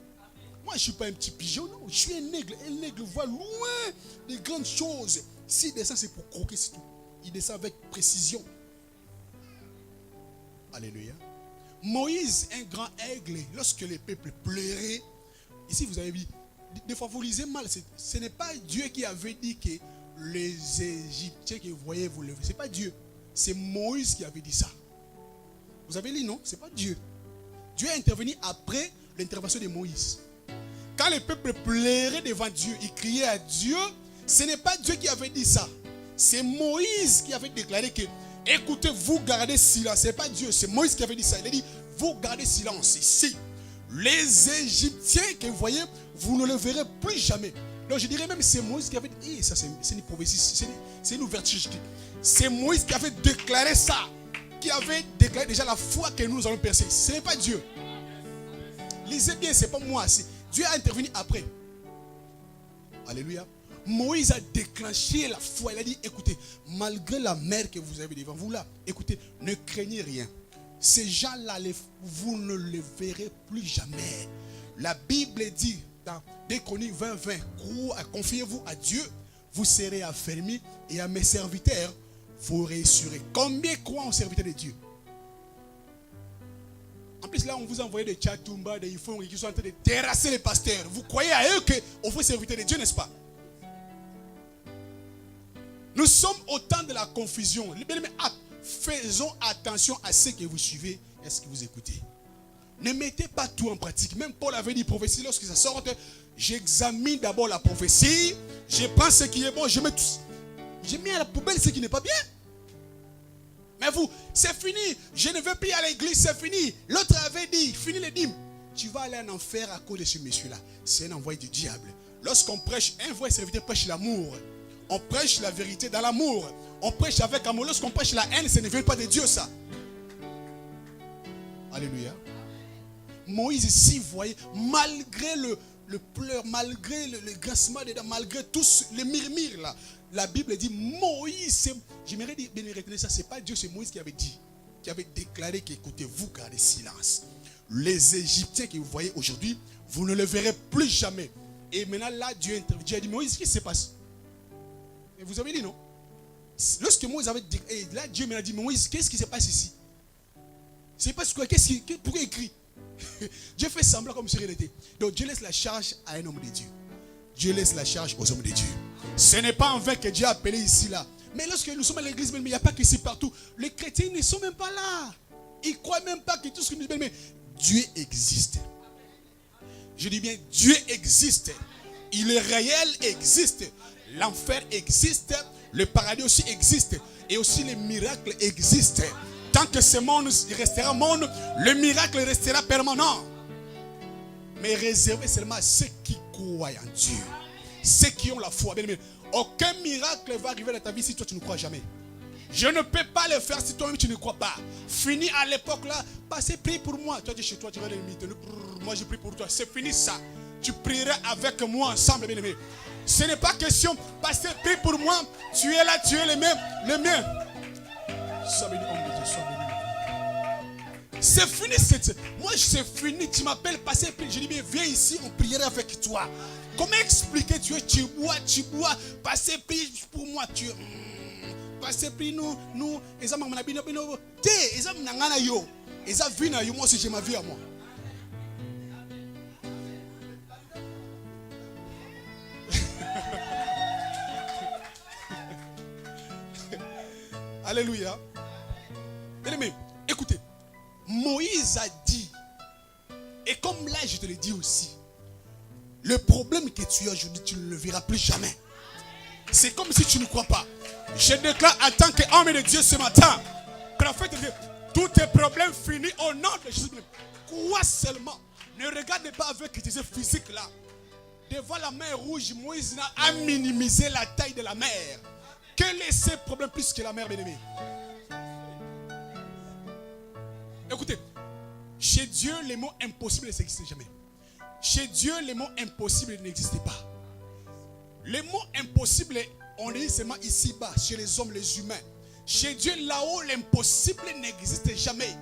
Moi, je ne suis pas un petit pigeon, non. Je suis un aigle. Un aigle voit loin des grandes choses. S'il descend, c'est pour croquer, c'est tout. Il descend avec précision. Alléluia. Moïse, un grand aigle, lorsque les peuples pleuraient, ici vous avez dit, des fois vous lisez mal, ce n'est pas Dieu qui avait dit que les Égyptiens que vous voyez vous lever. Ce n'est pas Dieu. C'est Moïse qui avait dit ça. Vous avez lu, non? Ce n'est pas Dieu. Dieu est intervenu après l'intervention de Moïse. Quand les peuples pleuraient devant Dieu, ils criaient à Dieu, ce n'est pas Dieu qui avait dit ça. C'est Moïse qui avait déclaré que, écoutez, vous gardez silence. Ce n'est pas Dieu, c'est Moïse qui avait dit ça. Il a dit, vous gardez silence ici. Les Égyptiens que vous voyez, vous ne le verrez plus jamais. Donc je dirais même que c'est Moïse qui avait dit, ça c'est une prophétie, c'est une ouverture. C'est Moïse qui avait déclaré ça. Qui avait déclaré déjà la foi que nous allons percer. Ce n'est pas Dieu. Lisez bien, ce n'est pas moi. Dieu a intervenu après. Alléluia. Moïse a déclenché la foi. Il a dit, écoutez, malgré la mer que vous avez devant vous là, écoutez, ne craignez rien. Ces gens-là, vous ne les verrez plus jamais. La Bible dit dans 2 Chroniques 20:20, confiez-vous à Dieu, vous serez affermis, et à mes serviteurs, vous réussirez. Combien croient aux serviteurs de Dieu? En plus, là, on vous a envoyé des Tchatumba, des Ifons qui sont en train de terrasser les pasteurs. Vous croyez à eux qu'on fait serviteur de Dieu, n'est-ce pas? Nous sommes au temps de la confusion. Faisons attention à ce que vous suivez et à ce que vous écoutez. Ne mettez pas tout en pratique. Même Paul avait dit prophétie, lorsque ça sort, j'examine d'abord la prophétie, je prends ce qui est bon, je mets à la poubelle ce qui n'est pas bien. Mais vous, c'est fini, je ne veux plus aller à l'église, c'est fini. L'autre avait dit, fini les dîmes. Tu vas aller en enfer à cause de ce monsieur-là. C'est un envoyé du diable. Lorsqu'on prêche, un vrai serviteur prêche l'amour. On prêche la vérité dans l'amour. On prêche avec amour. Lorsqu'on prêche la haine, ce ne vient pas de Dieu, ça. Alléluia. Moïse ici, vous voyez, malgré le pleur, malgré le grincement des dents, malgré tous les murmures là, la Bible dit Moïse, j'aimerais bien retenir ça, c'est pas Dieu, c'est Moïse qui avait dit, qui avait déclaré qu'écoutez, vous gardez silence. Les Égyptiens que vous voyez aujourd'hui, vous ne les verrez plus jamais. Et maintenant là, Dieu a dit Moïse, qu'est-ce qui se passe? Et vous avez dit non? Lorsque Moïse avait dit, et là Dieu m'a dit Moïse, qu'est-ce qui se passe ici? C'est pas quoi, pourquoi écrit? Dieu fait semblant comme si rien n'était. Donc Dieu laisse la charge à un homme de Dieu. Dieu laisse la charge aux hommes de Dieu. Ce n'est pas en vain que Dieu a appelé ici là. Mais lorsque nous sommes à l'église, mais il n'y a pas qu'ici partout. Les chrétiens ne sont même pas là. Ils ne croient même pas que tout ce que nous disons, mais Dieu existe. Je dis bien, Dieu existe. Il est réel, existe. L'enfer existe. Le paradis aussi existe. Et aussi les miracles existent. Tant que ce monde restera monde, le miracle restera permanent. Mais réservé seulement à ceux qui croient en Dieu. Ceux qui ont la foi. Aucun miracle va arriver dans ta vie si toi tu ne crois jamais. Je ne peux pas le faire si toi-même tu ne crois pas. Fini à l'époque là, passez, prie pour moi. Tu as dit chez toi, tu vas les limiter. Moi je prie pour toi. C'est fini ça. Tu prieras avec moi ensemble, bien aimé. Ce n'est pas question, passez, prie pour moi. Tu es là, tu es le mien. Sois béni, homme de Dieu, sois béni. C'est fini, moi c'est fini. Tu m'appelles, passez, prie. Je dis bien, viens ici, on priera avec toi. Comment expliquer, tu bois, passez, prie pour moi, passez, prie, nous, les hommes, les hommes, les hommes, moi aussi j'ai ma vie à moi. Alléluia. Bien-aimé, écoutez, Moïse a dit, et comme là je te le dis aussi, le problème que tu as aujourd'hui, tu ne le verras plus jamais. C'est comme si tu ne crois pas. Je déclare en tant qu'homme de Dieu ce matin, prophète de Dieu, tous tes problèmes finis au nom de Jésus. Crois seulement. Ne regarde pas avec tes yeux physiques là. Devant la mer rouge, Moïse a minimisé la taille de la mer. Quel est ce problème plus que la mer, bien-aimé? Écoutez, Chez Dieu, les mots impossibles n'existent jamais. Chez Dieu, les mots impossibles n'existent pas. Les mots impossibles, on les dit seulement ici-bas, chez les hommes, les humains. Chez Dieu, là-haut, l'impossible n'existe jamais.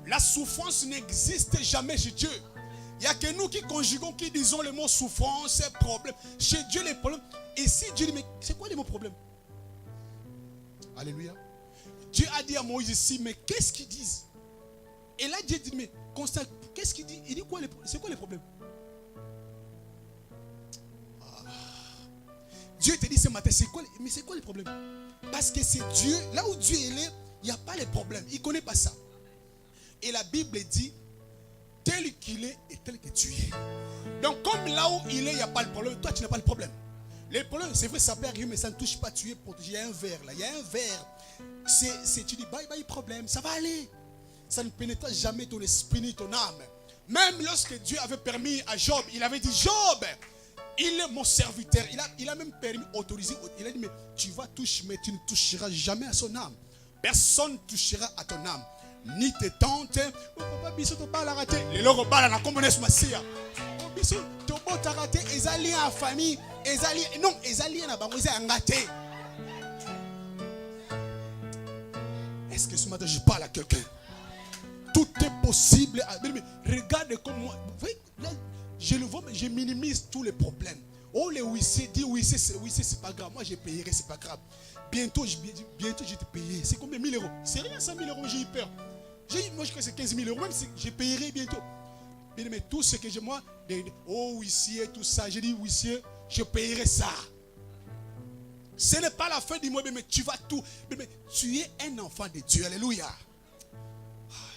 La souffrance n'existe jamais chez Dieu. Il n'y a que nous qui conjuguons, qui disons les mots souffrance, problème. Chez Dieu, les problèmes. Et si Dieu dit, mais c'est quoi les mots problèmes? Alléluia. Dieu a dit à Moïse ici, mais qu'est-ce qu'ils disent? Et là, Dieu dit, mais Constant, qu'est-ce qu'il dit? Il dit quoi? C'est quoi les problèmes? Dieu te dit ce matin, mais c'est quoi les problèmes? Parce que c'est Dieu, là où Dieu est, il n'y a pas les problèmes. Il ne connaît pas ça. Et la Bible dit, tel qu'il est et tel que tu es. Donc comme là où il est, il n'y a pas le problème, toi tu n'as pas le problème. Les problèmes, c'est vrai, ça peut arriver, mais ça ne touche pas, tu es protégé. Il y a un verre là, il y a un verre. Tu dis, bye bye problème, ça va aller. Ça ne pénètre jamais ton esprit ni ton âme. Même lorsque Dieu avait permis à Job, il avait dit, Job, il est mon serviteur. Il a même permis, autorisé. Il a dit, mais tu vas toucher, mais tu ne toucheras jamais à son âme. Personne ne touchera à ton âme. Ni tes tantes. Oh, papa, biso, tu pas la rater. Les logos balles, on a comme on est massia. Oh, biso, tu pas rater. Ils allient en famille. Non, ils allient en banque. Ils ont raté. Est-ce que ce matin, je parle à quelqu'un? Tout est possible. Mais regarde comme moi. Vous voyez, là, je le vois, mais je minimise tous les problèmes. Oh, les huissiers disent, huissier, c'est pas grave. Moi, je payerai, c'est pas grave. Bientôt, je vais te payer. C'est combien? 1000 euros. C'est rien, 100 000 euros, j'ai eu peur. Moi, je crois que c'est 15 000 euros. Même si je payerai bientôt. Mais tout ce que j'ai, moi, oh, huissier, tout ça. J'ai dit, huissier, je payerai ça. Ce n'est pas la fin du mois, mais tu vas tout. Mais tu es un enfant de Dieu. Alléluia.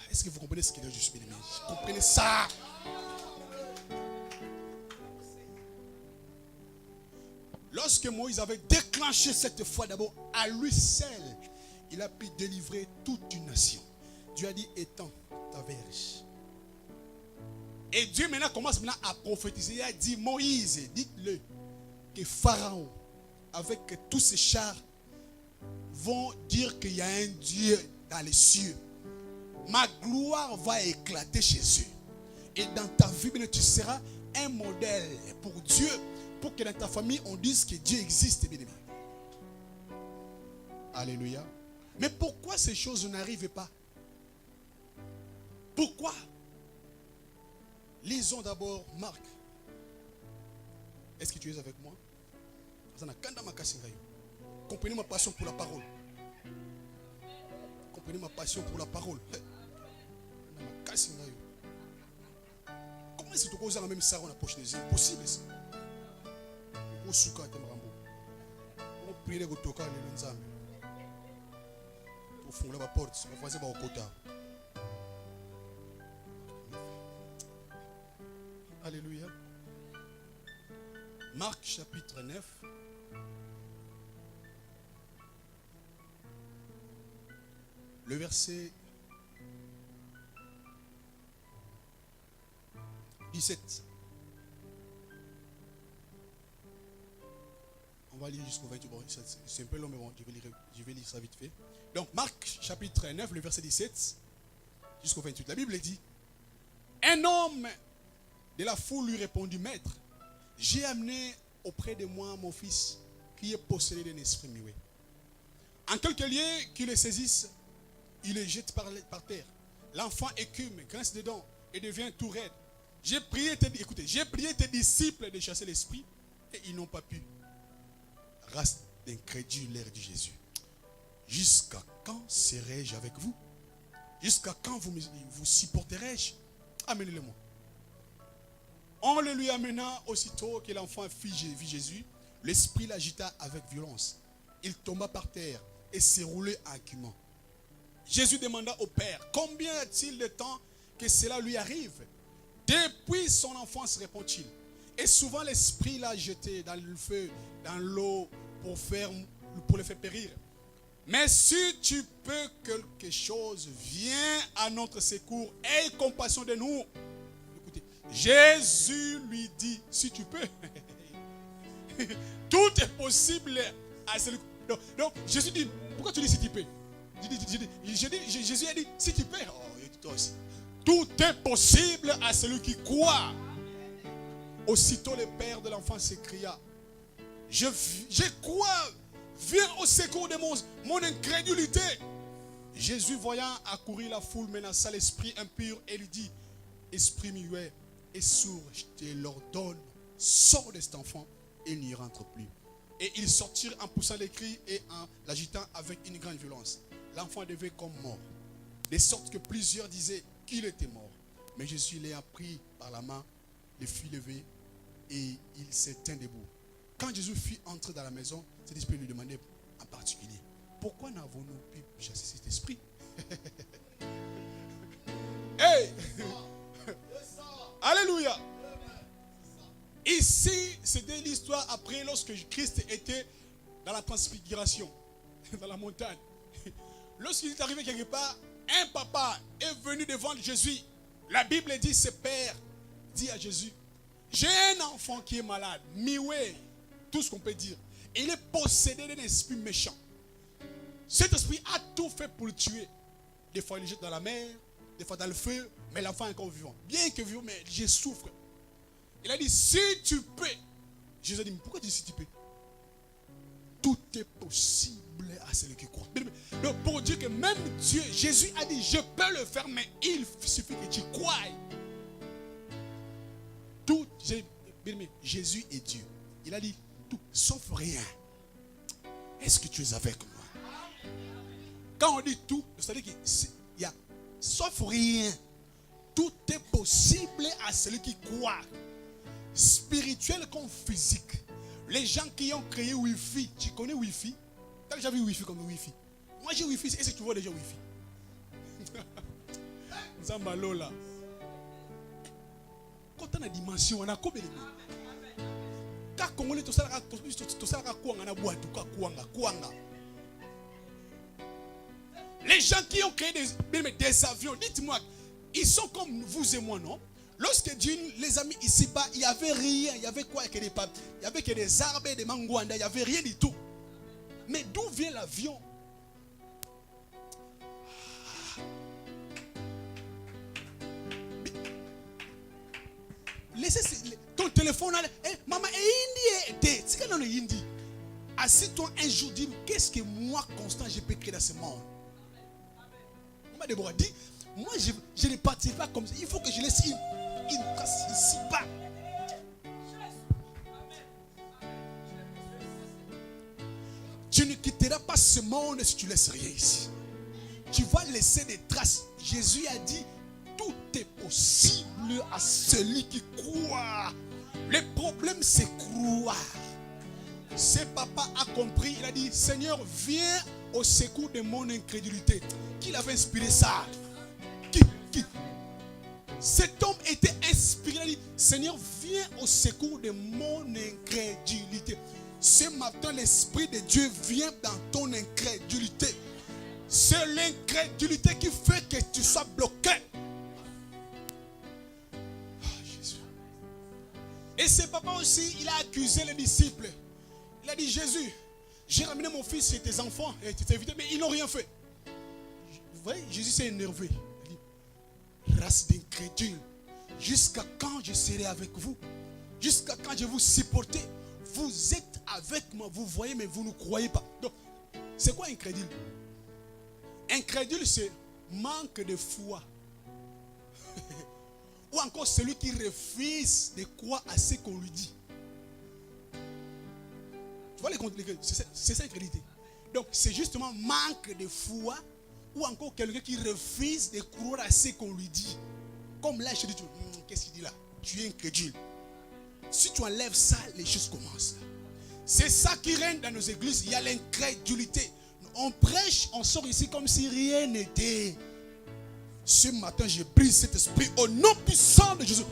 Est-ce que vous comprenez ce qu'il est juste, bien aimé? Vous comprenez ça? Lorsque Moïse avait déclenché cette foi, d'abord, à lui seul, il a pu délivrer toute une nation. Dieu a dit, étends ta verge. Et Dieu maintenant commence à prophétiser. Il a dit, Moïse, dites-le que Pharaon, avec tous ses chars, vont dire qu'il y a un Dieu dans les cieux. Ma gloire va éclater chez eux. Et dans ta vie, tu seras un modèle pour Dieu. Pour que dans ta famille, on dise que Dieu existe, bien aimé. Alléluia. Mais pourquoi ces choses n'arrivent pas? Pourquoi? Lisons d'abord Marc. Est-ce que tu es avec moi? Comprenez ma passion pour la parole. Comprenez ma passion pour la parole. Comment est-ce que tu causes la même ça dans la poche? C'est impossible ça. On prie les gotoka les nzambe. Au fond la porte, on va faire au quota. Alléluia. Marc chapitre 9. Le verset 17. On va lire jusqu'au 28. Bon, c'est un peu long, mais bon, je vais lire ça vite fait. Donc, Marc, chapitre 9, le verset 17, jusqu'au 28. La Bible dit, un homme de la foule lui répondit, Maître, j'ai amené auprès de moi mon fils qui est possédé d'un esprit muet. En quelques lieux qui le saisissent, il le jette par terre. L'enfant écume, grince dedans et devient tout raide. J'ai prié tes disciples de chasser l'esprit et ils n'ont pas pu. Race d'incrédulaires, dit Jésus. Jusqu'à quand serai-je avec vous? Jusqu'à quand vous supporterai-je? Amenez-le-moi. On le lui amena aussitôt que l'enfant vit Jésus. L'esprit l'agita avec violence. Il tomba par terre et s'éroulait en écumant. Jésus demanda au Père, combien y a-t-il de temps que cela lui arrive? Depuis son enfance, répond-il. Et souvent l'esprit l'a jeté dans le feu, dans l'eau, pour le faire périr. Mais si tu peux quelque chose, viens à notre secours, aie compassion de nous. Écoutez, Jésus lui dit, si tu peux, tout est possible à celui. Donc Jésus dit, pourquoi tu dis si tu peux? Jésus a dit, si tu peux, oh, toi aussi. Tout est possible à celui qui croit. Aussitôt le père de l'enfant s'écria, je crois, viens au secours de mon incrédulité. Jésus, voyant accourir la foule, menaça l'esprit impur et lui dit, esprit muet et sourd, je te l'ordonne, sors de cet enfant et n'y rentre plus. Et ils sortirent en poussant les cris et en l'agitant avec une grande violence. L'enfant devait comme mort, de sorte que plusieurs disaient qu'il était mort. Mais Jésus les a pris par la main, les fit lever et il se tint debout. Quand Jésus fit entrer dans la maison, cet esprit lui demandait en particulier, pourquoi n'avons-nous pu chasser cet esprit? Hey! Alléluia! Ici, c'était l'histoire après lorsque Christ était dans la transfiguration, dans la montagne. Lorsqu'il est arrivé quelque part, un papa est venu devant Jésus. La Bible dit, ce père dit à Jésus, j'ai un enfant qui est malade, mioué, tout ce qu'on peut dire. Et il est possédé d'un esprit méchant. Cet esprit a tout fait pour le tuer. Des fois, il le jette dans la mer, des fois dans le feu, mais l'enfant est encore vivant. Bien que vivant, mais je souffre. Il a dit, si tu peux. Jésus a dit, mais pourquoi tu dis si tu peux? Tout est possible à celui qui croit. Donc, pour dire que même Dieu, Jésus a dit, je peux le faire, mais il suffit que tu croies. Tout, Jésus est Dieu. Il a dit tout, sauf rien. Est-ce que tu es avec moi? Quand on dit tout, c'est-à-dire qu'il y a sauf rien. Tout est possible à celui qui croit. Spirituel comme physique. Les gens qui ont créé Wi-Fi, tu connais Wi-Fi? Tu as déjà vu Wi-Fi comme Wi-Fi? Moi j'ai Wi-Fi, est-ce que tu vois déjà Wi-Fi? Zambalo là. Quand on a dimension, on a combien de temps? Quand Congolais, tout ça, les gens qui ont créé des avions, dites-moi, ils sont comme vous et moi, non? Lorsque Dieu, les amis, ici-bas, il n'y avait rien. Il y avait quoi? Il y avait que des arbres, des mangouanda, il n'y avait rien du tout. Mais d'où vient l'avion? Laissez ton téléphone là. Maman, c'est quand on est hindi. Assis-toi un jour, dis qu'est-ce que moi, Constant, je peux créer dans ce monde? Maman Déborah dit, moi, je ne participe pas comme ça. Il faut que je laisse une trace ici-bas. Tu ne quitteras pas ce monde si tu ne laisses rien ici. Tu vas laisser des traces. Jésus a dit, tout est possible à celui qui croit. Le problème, c'est croire. Ce papa a compris. Il a dit, Seigneur, viens au secours de mon incrédulité. Qui l'avait inspiré ça? Qui? Cet homme était inspiré. Il a dit, Seigneur, viens au secours de mon incrédulité. Ce matin, l'Esprit de Dieu vient dans ton incrédulité. C'est l'incrédulité qui fait que tu sois bloqué. Et ce papa aussi, il a accusé les disciples. Il a dit, Jésus, j'ai ramené mon fils et tes enfants, et tu t'es invité, mais ils n'ont rien fait. Vous voyez, Jésus s'est énervé. Il dit, race d'incrédules, jusqu'à quand je serai avec vous? Jusqu'à quand je vous supporter? Vous êtes avec moi, vous voyez, mais vous ne croyez pas. Donc, c'est quoi incrédule? Incrédule, c'est manque de foi. Ou encore celui qui refuse de croire à ce qu'on lui dit. Tu vois c'est ça l'incrédulité. Donc c'est justement manque de foi. Ou encore quelqu'un qui refuse de croire à ce qu'on lui dit. Comme là je dis, qu'est-ce qu'il dit là? Tu es incrédule. Si tu enlèves ça, les choses commencent. C'est ça qui règne dans nos églises. Il y a l'incrédulité. On prêche, on sort ici comme si rien n'était. Ce matin, je brise cet esprit au nom puissant de Jésus.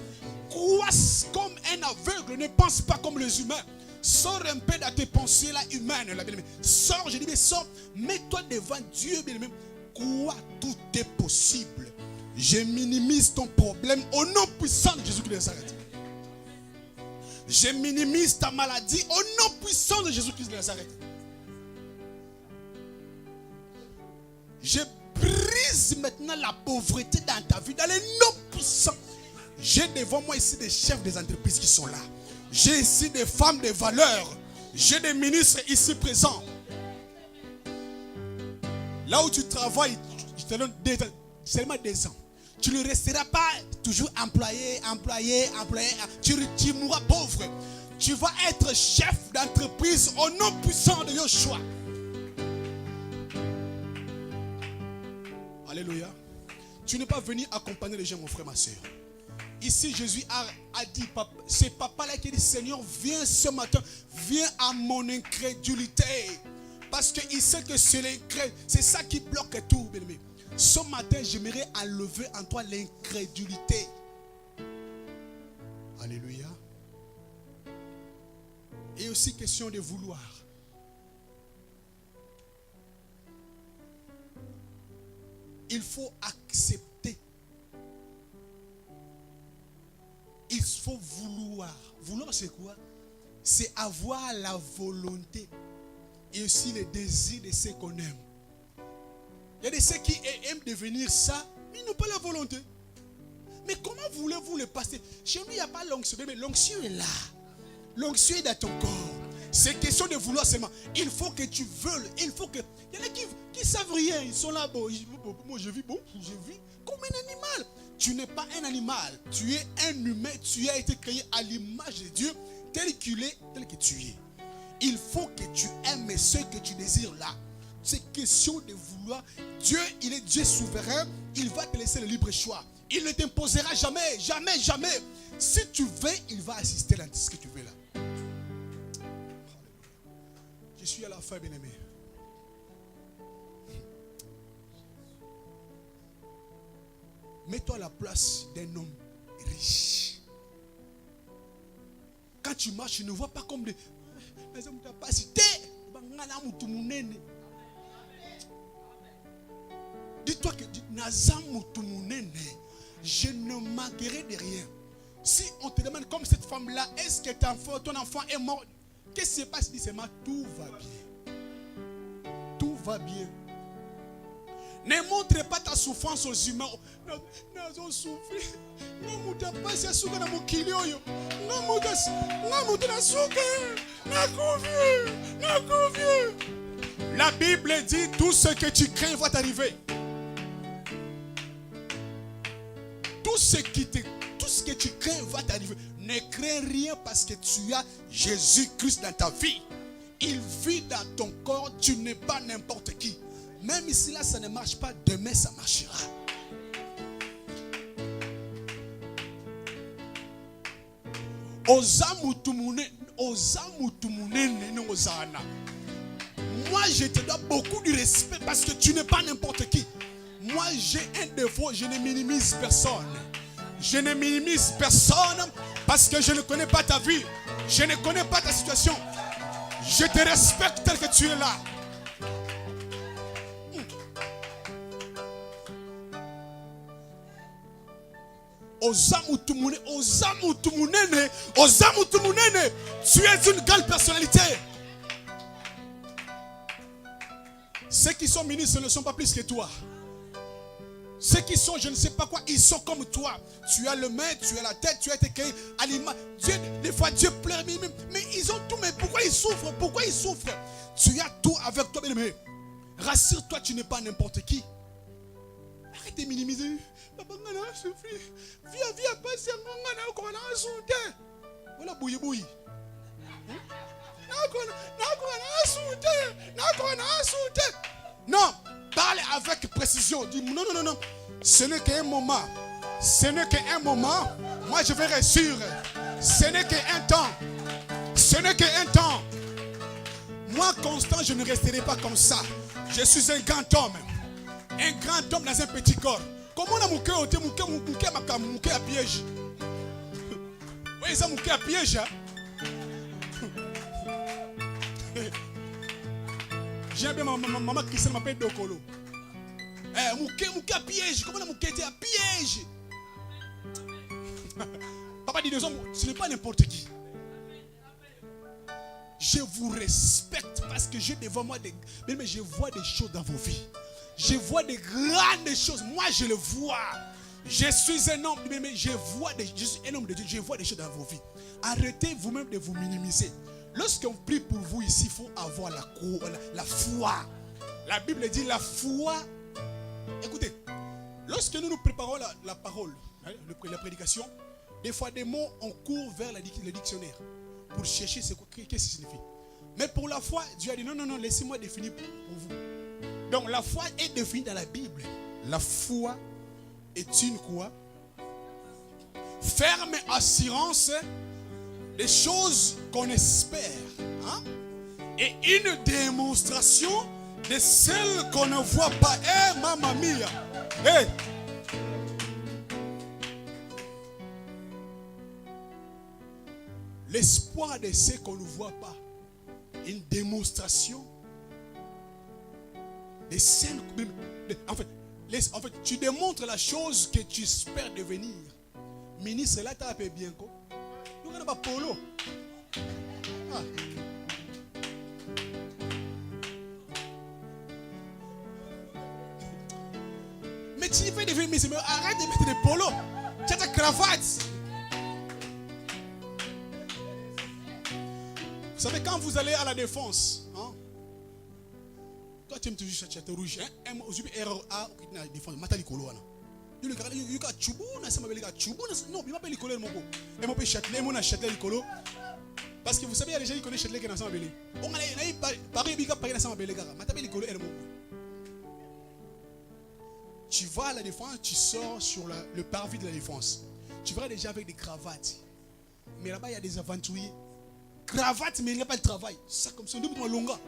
Crois comme un aveugle, ne pense pas comme les humains. Sors un peu dans tes pensées là humaines. Sors, je dis, mais sors, mets-toi devant Dieu. Crois, tout est possible. Je minimise ton problème au nom puissant de Jésus-Christ de Nazareth. Je minimise ta maladie au nom puissant de Jésus-Christ de Nazareth. Je brise désires maintenant la pauvreté dans ta vie, dans les noms puissants. J'ai devant moi ici des chefs des entreprises qui sont là. J'ai ici des femmes de valeur. J'ai des ministres ici présents. Là où tu travailles, je te donne seulement 2 ans. Tu ne resteras pas toujours employé. Tu mourras pauvre. Tu vas être chef d'entreprise au nom puissant de Yoshua. Alléluia. Tu n'es pas venu accompagner les gens, mon frère, ma soeur. Ici, Jésus a dit, c'est papa-là qui dit, Seigneur, viens ce matin, viens à mon incrédulité. Parce qu'il sait que c'est ça qui bloque tout, bien-aimé. Ce matin, j'aimerais enlever en toi l'incrédulité. Alléluia. Et aussi question de vouloir. Il faut accepter. Il faut vouloir. Vouloir, c'est quoi? C'est avoir la volonté. Et aussi le désir de ce qu'on aime. Il y a des ceux qui aiment devenir ça, mais ils n'ont pas la volonté. Mais comment voulez-vous le passer? Chez nous, il n'y a pas l'onction, mais l'onction est là. L'onction est dans ton corps. C'est question de vouloir seulement. Il faut que tu veuilles. Il faut que. Il y en a qui ne savent rien. Ils sont là. Bon, moi, je vis comme un animal. Tu n'es pas un animal. Tu es un humain. Tu as été créé à l'image de Dieu, tel qu'il est, tel que tu es. Il faut que tu aimes ce que tu désires là. C'est question de vouloir. Dieu, il est Dieu souverain. Il va te laisser le libre choix. Il ne t'imposera jamais, jamais, jamais. Si tu veux, il va assister à ce que tu veux là. Je suis à la fin, bien-aimé. Mets-toi à la place d'un homme riche. Quand tu marches, tu ne vois pas comme des hommes de capacité. Dis-toi que je ne manquerai de rien. Si on te demande comme cette femme-là, est-ce que ton enfant est mort? Qu'est-ce qui se passe? Dis seulement, tout va bien. Tout va bien. Ne montre pas ta souffrance aux humains. Nous souffrir. La Bible dit tout ce que tu crains va t'arriver. Tout ce que tu crains va t'arriver. Ne crains rien parce que tu as Jésus-Christ dans ta vie. Il vit dans ton corps. Tu n'es pas n'importe qui. Même si là ça ne marche pas, demain ça marchera. Moi je te dois beaucoup de respect parce que tu n'es pas n'importe qui. Moi j'ai un défaut, je ne minimise personne. Je ne minimise personne parce que je ne connais pas ta vie. Je ne connais pas ta situation. Je te respecte tel que tu es là. Tu es une grande personnalité. Ceux qui sont ministres ne sont pas plus que toi. Ceux qui sont, je ne sais pas quoi, ils sont comme toi. Tu as le main, tu as la tête, tu as été créé à l'image. Des fois Dieu pleure, mais ils ont tout, mais pourquoi ils souffrent? Pourquoi ils souffrent? Tu as tout avec toi, mais rassure-toi, tu n'es pas n'importe qui. Arrête de minimiser. Viens passer voilà bouille. Non, parle avec précision. Dis non. Ce n'est qu'un moment. Ce n'est qu'un moment. Moi je vais réussir. Ce n'est qu'un temps. Ce n'est qu'un temps. Moi Constant, je ne resterai pas comme ça. Je suis un grand homme. Un grand homme dans un petit corps. Comment on a mouké à piège? Oui, ça mouké à piège. J'ai bien ma maman qui m'appelle Dokolo. Mouké à piège. Comment on a mouké à piège? Papa dit des hommes, ce n'est pas n'importe qui. Je vous respecte parce que j'ai devant moi mais je vois des choses dans vos vies. Je vois des grandes choses. Moi, je le vois. Je suis un homme, mais je suis un homme de Dieu. Je vois des choses dans vos vies. Arrêtez vous-même de vous minimiser. Lorsqu'on prie pour vous ici, il faut avoir la foi. La Bible dit la foi. Écoutez, lorsque nous nous préparons la parole, la prédication, des fois des mots, on court vers le dictionnaire pour chercher qu'est-ce que ça signifie. Mais pour la foi, Dieu a dit non, laissez-moi définir pour vous. Donc la foi est définie dans la Bible. La foi est une quoi? Ferme assurance des choses qu'on espère. Hein? Et une démonstration de celles qu'on ne voit pas. Eh, mamma mia! Hey! L'espoir de ce qu'on ne voit pas. Une démonstration de celles. En fait, tu démontres la chose que tu espères devenir. Ministre, là, tu as appelé bien quoi? Nous n'avons pas polo. Ah. Mais tu fais des ministres, mais arrête de mettre des polos. Tu as ta cravate. Vous savez, quand vous allez à la défense, hein, toi tu aimes toujours château rouge, hein, aujourd'hui RA qui est la défense, Matali Koloana. Non, il m'appelle Nicolo mon et mon père Châtelet, mon Châtelet Nicolo. Parce que vous savez, il y a des gens qui connaissent Châtelet qui sont ensemble. On a Paris Biga Paris ensemble avec les gars. Matali Nicolo et mon. Tu vas à la défense, tu sors sur le parvis de la défense. Tu verras des gens avec des cravates. Mais là-bas, il y a des aventuriers. Cravate, mais il n'y a pas de travail. Ça comme ça, nous longa.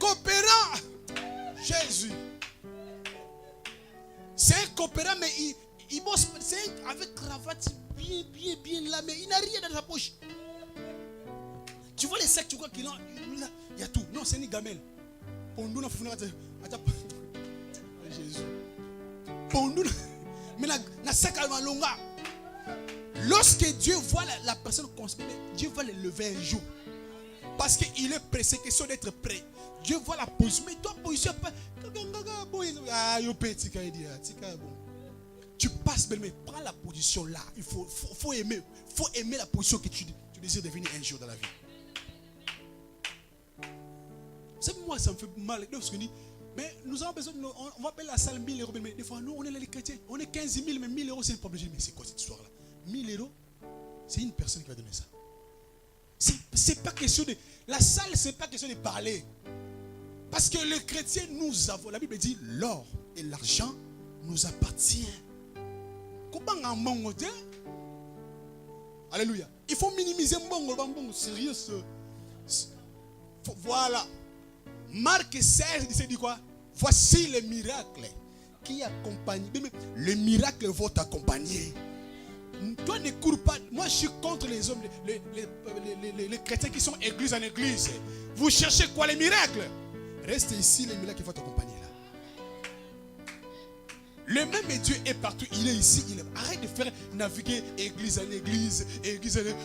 Coopérant. Jésus. C'est un coopérant, mais il bosse. C'est avec cravate bien là, mais il n'a rien dans sa poche. Tu vois les sacs, tu crois qu'il a. Il y a tout. Non, c'est une gamelle. Pondou na funa. Jésus. Pondou. Mais na sac à longa. Lorsque Dieu voit la personne conspirée, Dieu va le lever un jour. Parce qu'il est pressé, question d'être prêt. Dieu voit la position. Mais toi, position. Tu passes, mais prends la position là. Il faut aimer. Il faut aimer la position que tu désires devenir un jour dans la vie. C'est moi, ça me fait mal. Mais nous avons besoin, on va appeler la salle 1000 euros. Mais des fois, nous, on est les chrétiens. On est 15 000, mais 1000 euros, c'est le problème. Mais c'est quoi cette histoire-là? 1000 euros, c'est une personne qui va donner ça. C'est pas question de. La salle, c'est pas question de parler. Parce que les chrétiens, nous avons. La Bible dit l'or et l'argent nous appartient. Comment on mange? Alléluia. Il faut minimiser mon sérieux. Voilà. Marc 16, il dit quoi? Voici les miracles qui accompagnent. Les miracles vont t'accompagner. Toi ne cours pas. Moi je suis contre les hommes, les chrétiens qui sont église en église. Vous cherchez quoi? Les miracles? Reste ici, les miracles vont t'accompagner là. Le même Dieu est partout. Il est ici. Arrête de faire naviguer église en église,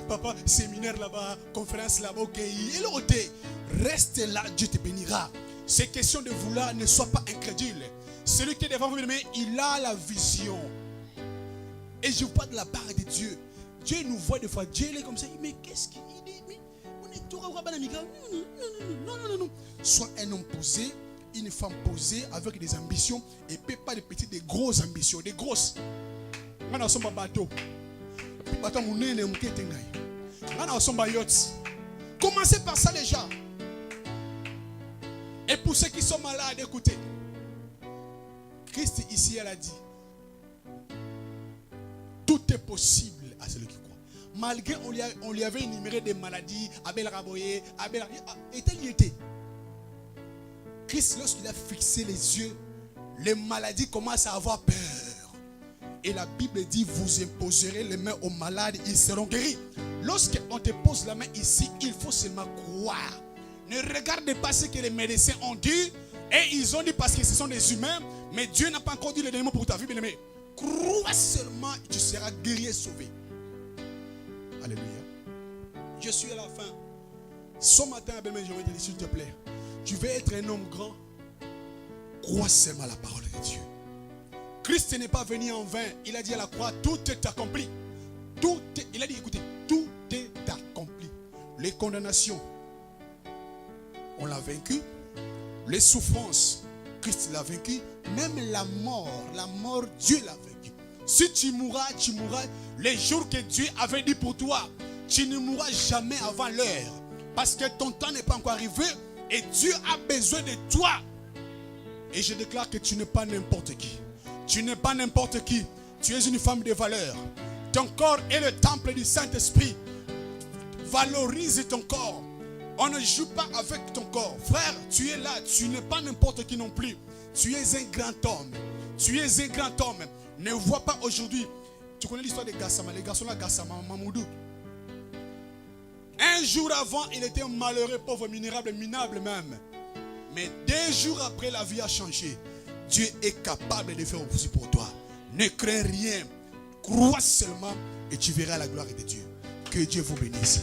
papa, séminaire là-bas, conférence là-bas, ok. Et l'autre, reste là, Dieu te bénira. C'est question de vouloir, ne sois pas incrédule. Celui qui est devant vous, il a la vision. Et je vous parle de la part de Dieu. Dieu nous voit des fois. Dieu est comme ça. Mais qu'est-ce qu'il dit? Mais on est tout non. Sois un homme posé, une femme posée avec des ambitions. Et pas des petites, des grosses ambitions. Des grosses. Maintenant, on bateau. Bateau, on est maintenant, on yacht. Commencez par ça déjà. Et pour ceux qui sont malades, écoutez. Christ ici, elle a dit. Tout est possible à celui qui croit. Malgré on lui avait énuméré des maladies, Abel Raboye, et tel il était. Christ, lorsqu'il a fixé les yeux, les maladies commencent à avoir peur. Et la Bible dit, vous imposerez les mains aux malades, ils seront guéris. Lorsqu'on te pose la main ici, il faut seulement croire. Ne regarde pas ce que les médecins ont dit. Et ils ont dit parce que ce sont des humains. Mais Dieu n'a pas encore dit le dernier mot pour ta vie, bien aimé. Crois seulement et tu seras guéri et sauvé. Alléluia. Je suis à la fin. Ce matin, je vais te dire, s'il te plaît, tu veux être un homme grand. Crois seulement à la parole de Dieu. Christ n'est pas venu en vain. Il a dit à la croix, tout est accompli. Il a dit, écoutez, tout est accompli. Les condamnations, on l'a vaincu. Les souffrances, Christ l'a vaincu. Même la mort, Dieu l'a vaincu. Si tu mourras, les jours que Dieu avait dit pour toi. Tu ne mourras jamais avant l'heure. Parce que ton temps n'est pas encore arrivé. Et Dieu a besoin de toi. Et je déclare que tu n'es pas n'importe qui. Tu n'es pas n'importe qui. Tu es une femme de valeur. Ton corps est le temple du Saint-Esprit. Valorise ton corps. On ne joue pas avec ton corps. Frère, tu es là. Tu n'es pas n'importe qui non plus. Tu es un grand homme. Tu es un grand homme. Ne vois pas aujourd'hui. Tu connais l'histoire de Gassama. Les garçons là, Gassama, Mamoudou. Un jour avant, il était malheureux, pauvre, minérable, minable même. Mais 2 jours après, la vie a changé. Dieu est capable de faire aussi pour toi. Ne crains rien. Crois seulement et tu verras la gloire de Dieu. Que Dieu vous bénisse.